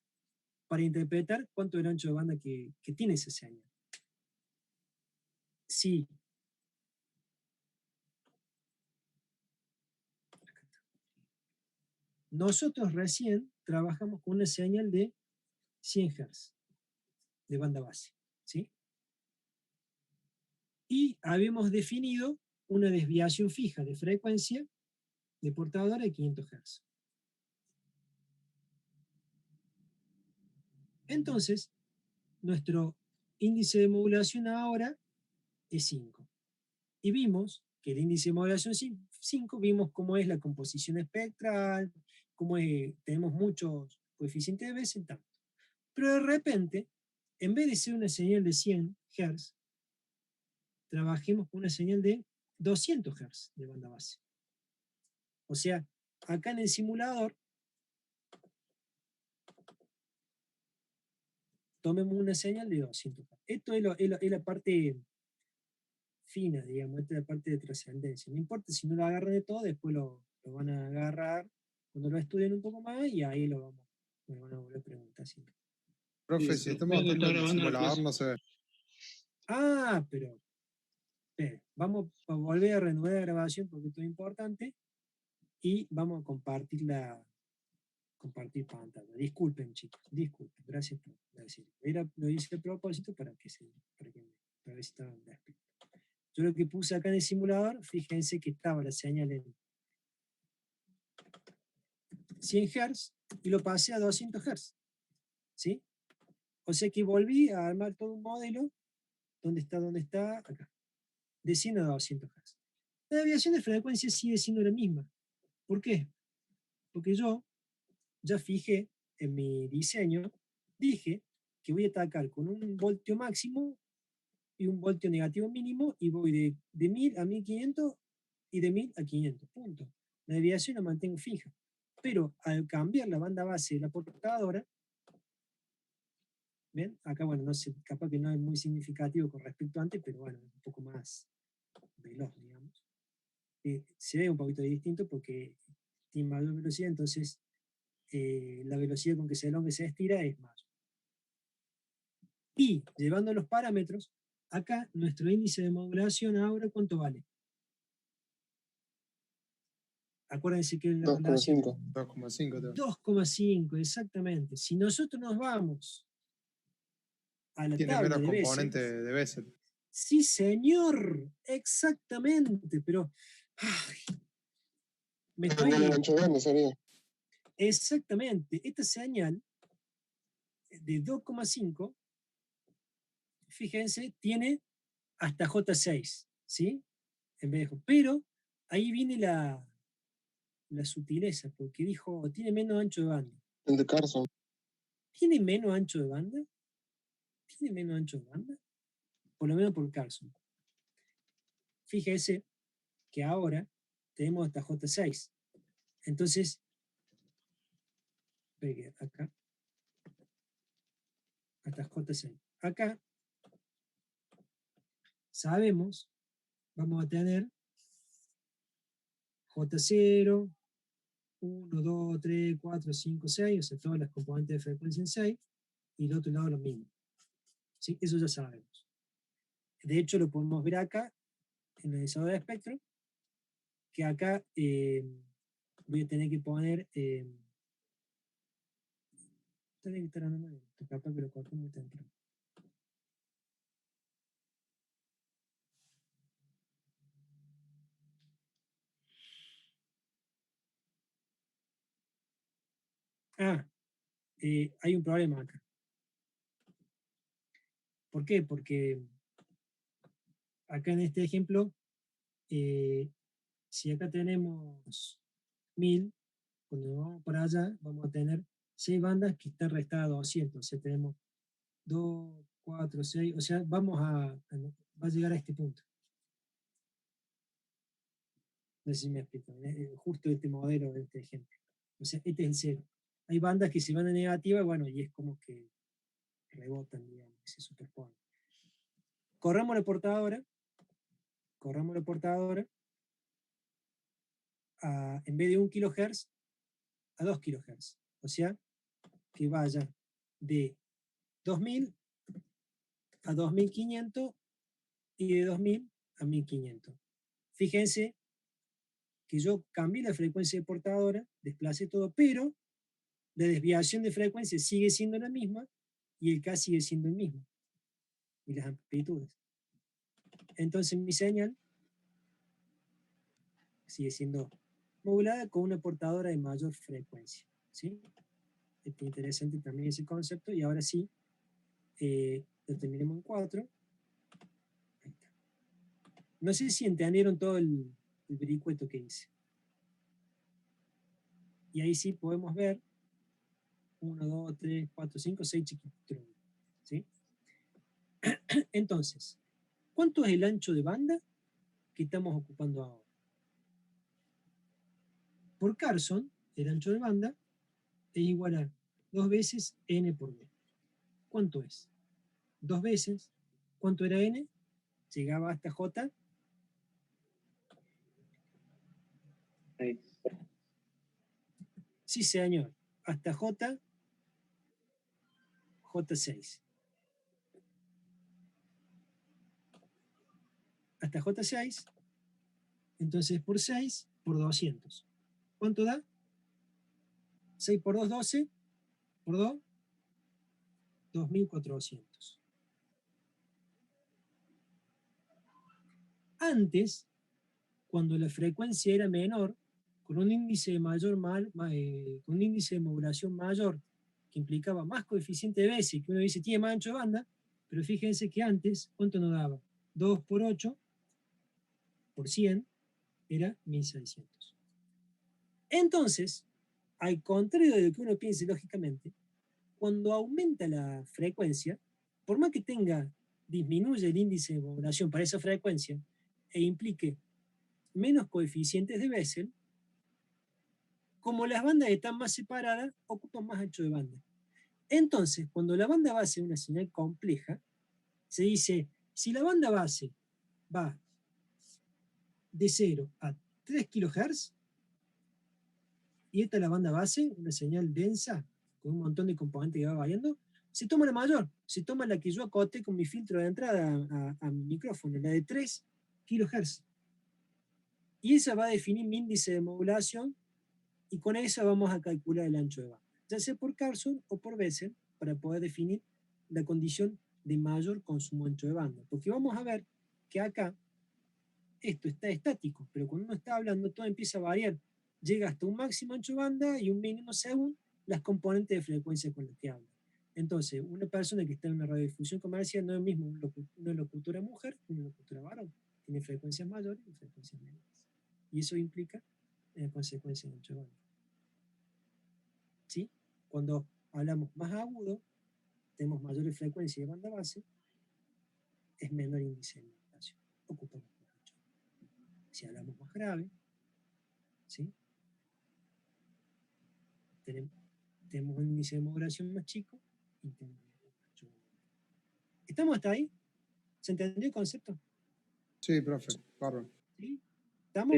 para interpretar cuánto es el ancho de banda que tiene esa señal. Sí. Nosotros recién trabajamos con una señal de 100 Hz de banda base, ¿sí? Y habíamos definido una desviación fija de frecuencia de portadora de 500 Hz. Entonces, nuestro índice de modulación ahora es 5. Y vimos que el índice de modulación 5, vimos cómo es la composición espectral, cómo tenemos muchos coeficientes de Bessel, tanto. Pero de repente, en vez de ser una señal de 100 Hz, trabajemos con una señal de 200 Hz de banda base. O sea, acá en el simulador, tomemos una señal de 200 Hz. Esto es la parte fina, digamos, esta es la parte de trascendencia. No importa si no lo agarran de todo, después lo van a agarrar cuando lo estudien un poco más y ahí me van a volver a preguntar. ¿Sí? Profe, si estamos viendo el simulador, no se ve. Ah, pero vamos a volver a reanudar la grabación porque esto es importante y vamos a compartir pantalla. Disculpen, chicos, disculpen, gracias por decirlo. Lo hice a propósito para ver si estaban despiertos. Yo lo que puse acá en el simulador, fíjense que estaba la señal en 100 Hz y lo pasé a 200 Hz. ¿Sí? O sea que volví a armar todo un modelo. ¿Dónde está? Acá. De 100 a 200 Hz. La desviación de frecuencia sigue siendo la misma. ¿Por qué? Porque yo ya fijé en mi diseño, dije que voy a atacar con un voltio máximo y un voltio negativo mínimo y voy de 1000 a 1500 y de 1000 a 500, punto. La desviación la mantengo fija. Pero al cambiar la banda base de la portadora, ¿ven? Acá, bueno, no sé, capaz que no es muy significativo con respecto a antes, pero bueno, es un poco más veloz, digamos. Se ve un poquito distinto porque tiene mayor velocidad, entonces la velocidad con que se elonga y se estira es mayor. Y llevando los parámetros, acá nuestro índice de modulación ahora, ¿cuánto vale? Acuérdense que la relación 2,5. 2,5, exactamente. Si nosotros nos vamos a la Tiene tabla menos de componente Bessel, de Bessel. sí señor, exactamente, pero me estoy... El ancho de banda sería. Exactamente, esta señal de 2,5, fíjense, tiene hasta J6, ¿sí? En vez de, pero ahí viene la sutileza, porque dijo, tiene menos ancho de banda. El de Carson. ¿Tiene menos ancho de banda? ¿Tiene menos ancho de banda? Por lo menos por Carson. Fíjese que ahora tenemos hasta J6. Entonces, acá, hasta J6. Acá, sabemos, vamos a tener J0, 1, 2, 3, 4, 5, 6, o sea, todas las componentes de frecuencia en 6, y del otro lado lo mismo. ¿Sí? Eso ya sabemos. De hecho, lo podemos ver acá, en el analizador de espectro, que acá voy a tener que poner... tiene que estar andando bien, capaz que lo corto muy temprano. Hay un problema acá. ¿Por qué? Porque acá en este ejemplo, si acá tenemos 1000, cuando vamos para allá vamos a tener 6 bandas que están restadas a 200, o sea, tenemos 2, 4, 6, o sea, va a llegar a este punto. No sé si me explico, justo este modelo, de este ejemplo. O sea, este es el cero. Hay bandas que se van a negativa, bueno, y es como que rebotan, digamos, se superponen. Corramos la portadora, en vez de 1 kHz a 2 kHz. O sea, que vaya de 2000 a 2500 y de 2000 a 1500. Fíjense que yo cambié la frecuencia de portadora, desplacé todo, pero la desviación de frecuencia sigue siendo la misma y el K sigue siendo el mismo. Y las amplitudes. Entonces mi señal sigue siendo modulada con una portadora de mayor frecuencia. ¿Sí? Es interesante también ese concepto. Y ahora sí, lo terminemos en 4. Ahí está. No sé si entendieron todo el vericueto que hice. Y ahí sí podemos ver 1, 2, 3, 4, 5, 6 chiquitos. ¿Sí? Entonces, ¿cuánto es el ancho de banda que estamos ocupando ahora? Por Carson, el ancho de banda es igual a 2 veces n por d. ¿Cuánto es? 2 veces. ¿Cuánto era n? Llegaba hasta j. Sí, señor. Hasta J6. Hasta J6. Entonces por 6 por 200. ¿Cuánto da? 6 por 2, 12. Por 2, 2400. Antes, cuando la frecuencia era menor, con un índice de con un índice de modulación mayor, que implicaba más coeficiente de Bessel, que uno dice tiene más ancho de banda, pero fíjense que antes, ¿cuánto nos daba? 2 por 8 por 100, era 1600. Entonces, al contrario de lo que uno piense lógicamente, cuando aumenta la frecuencia, por más que disminuye el índice de modulación para esa frecuencia e implique menos coeficientes de Bessel, como las bandas están más separadas, ocupan más ancho de banda. Entonces, cuando la banda base es una señal compleja, se dice, si la banda base va de 0 a 3 kHz, y esta es la banda base, una señal densa, con un montón de componentes que va variando, se toma la mayor, se toma la que yo acoté con mi filtro de entrada a mi micrófono, la de 3 kHz. Y esa va a definir mi índice de modulación, y con esa vamos a calcular el ancho de banda, ya sea por Carlson o por Bessel, para poder definir la condición de mayor consumo ancho de banda. Porque vamos a ver que acá esto está estático, pero cuando uno está hablando todo empieza a variar. Llega hasta un máximo ancho de banda y un mínimo según las componentes de frecuencia con las que habla. Entonces, una persona que está en una radiodifusión comercial no es lo mismo una locutora mujer que una locutora varón. Tiene frecuencias mayores y frecuencias menores. Y eso implica consecuencias de ancho de banda. ¿Sí? Cuando hablamos más agudo, tenemos mayores frecuencias de banda base, es menor índice de modulación. Ocupamos más ancho. Si hablamos más grave, ¿sí? Tenemos un índice de modulación más chico y tenemos más ancho. ¿Estamos hasta ahí? ¿Se entendió el concepto? Sí, profe. Bárbaro. ¿Sí? ¿Estamos?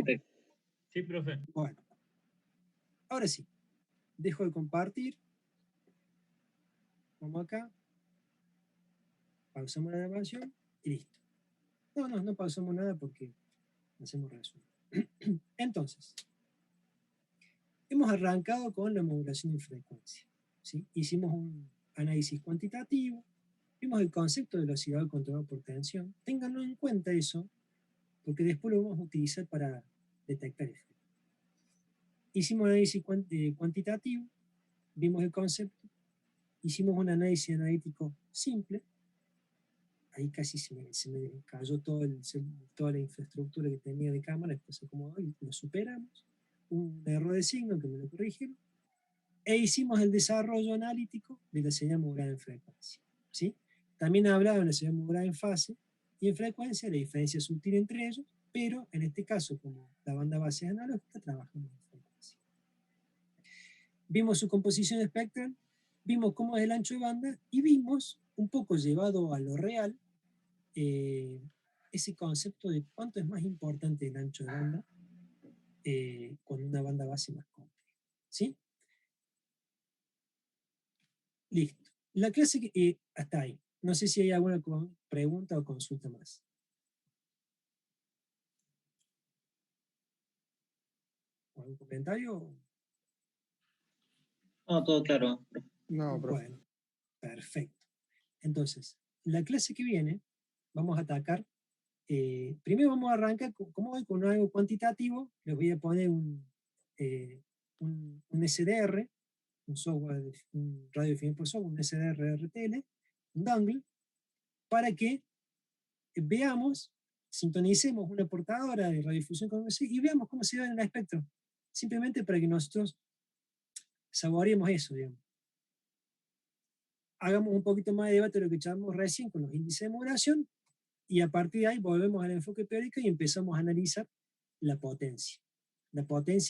Sí, profe. Bueno. Ahora sí. Dejo de compartir. Vamos acá. Pausamos la grabación y listo. No pausamos nada porque hacemos resumen. Entonces, hemos arrancado con la modulación de frecuencia. ¿Sí? Hicimos un análisis cuantitativo, vimos el concepto de velocidad controlado por tensión. Ténganlo en cuenta eso, porque después lo vamos a utilizar para detectar efectos. Hicimos un análisis cuantitativo, vimos el concepto, hicimos un análisis analítico simple. Ahí casi se me cayó toda la infraestructura que tenía de cámara, después se acomodó y lo superamos. Un error de signo que me lo corrigieron. E hicimos el desarrollo analítico de la señal modulada en frecuencia. ¿Sí? También hablaba de la señal modulada en fase y en frecuencia, la diferencia sutil entre ellos, pero en este caso, como la banda base es analógica, trabajamos en frecuencia. Vimos su composición espectral, vimos cómo es el ancho de banda y vimos, un poco llevado a lo real, ese concepto de cuánto es más importante el ancho de banda con una banda base más compleja. ¿Sí? Listo. La clase hasta ahí. No sé si hay alguna pregunta o consulta más. ¿Algún comentario? No, todo claro. No, profe. Bueno, perfecto. Entonces, la clase que viene, vamos a atacar. Primero vamos a arrancar, como voy con algo cuantitativo, les voy a poner un SDR, un software, un radio definido por software, un SDR RTL, un dongle, para que veamos, sintonicemos una portadora de radiodifusión con y veamos cómo se ve en el espectro. Simplemente para que nosotros saboreemos eso, digamos. Hagamos un poquito más de debate de lo que echamos recién con los índices de modulación, y a partir de ahí volvemos al enfoque teórico y empezamos a analizar la potencia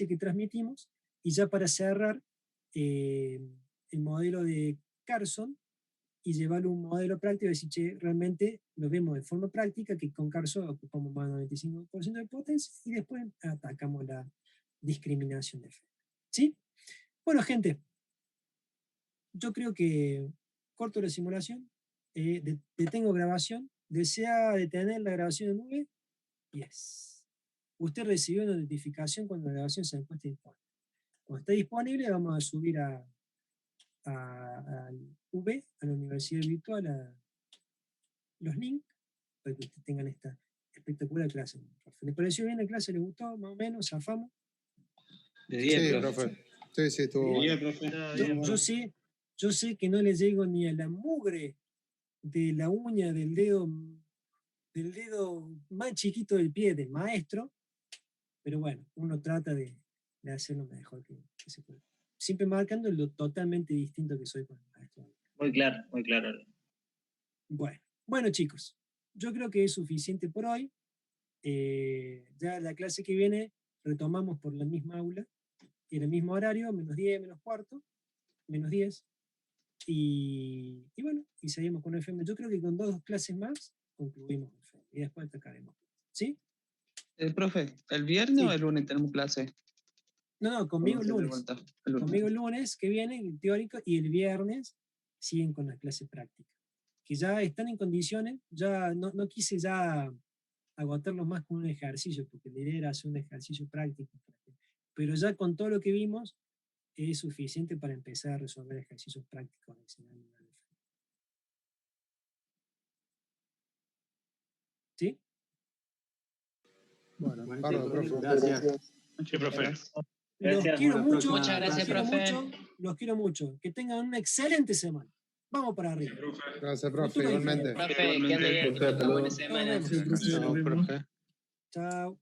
que transmitimos, y ya para cerrar el modelo de Carlson y llevarlo a un modelo práctico y decir, che, realmente lo vemos de forma práctica que con Carlson ocupamos más del 95% de potencia y después atacamos la discriminación de efecto. ¿Sí? Bueno, gente, yo creo que corto la simulación, detengo grabación. ¿Desea detener la grabación en nube? Yes. Usted recibió una notificación cuando la grabación se encuentre disponible. Cuando esté disponible, vamos a subir al V, a la Universidad Virtual, los links, para que ustedes tengan esta espectacular clase. ¿Les pareció bien la clase? ¿Les gustó? ¿Más o menos? ¿Zafamos? De 10, Sí, profe. profe. Sí, estuvo Bien, bueno. profe. Yo sé que no le llego ni a la mugre de la uña del dedo más chiquito del pie del maestro, pero bueno, uno trata de hacer lo mejor que se puede. Siempre marcando lo totalmente distinto que soy con el maestro. Muy claro, muy claro. Bueno chicos, yo creo que es suficiente por hoy. Ya la clase que viene retomamos por la misma aula, en el mismo horario, -10, -15, -10. Y bueno, y seguimos con FM. Yo creo que con 2 clases más concluimos FM y después atacaremos. ¿Sí? Profe, ¿el viernes Sí. o el lunes tenemos clase? No, conmigo el Vamos a hacer de lunes. vuelta, el lunes. Conmigo el lunes que viene, el teórico, y el viernes siguen con las clases prácticas. Que ya están en condiciones, ya no quise ya agotarlos más con un ejercicio, porque la idea era hacer un ejercicio práctico. Pero ya con todo lo que vimos, es suficiente para empezar a resolver ejercicios prácticos. ¿Sí? Bueno, Bueno, bárbaro, profe. Gracias. Sí, profe. Los Gracias, quiero hasta la mucho. próxima. Muchas gracias, profe. Los quiero mucho. Que tengan una excelente semana. Vamos para arriba. Gracias, profe, Futuro igualmente. Profe, que ande bien. Profe, hasta Una buena luego. semana. Nos vemos. Sí, profe, nos Chao, vemos. profe. Chao.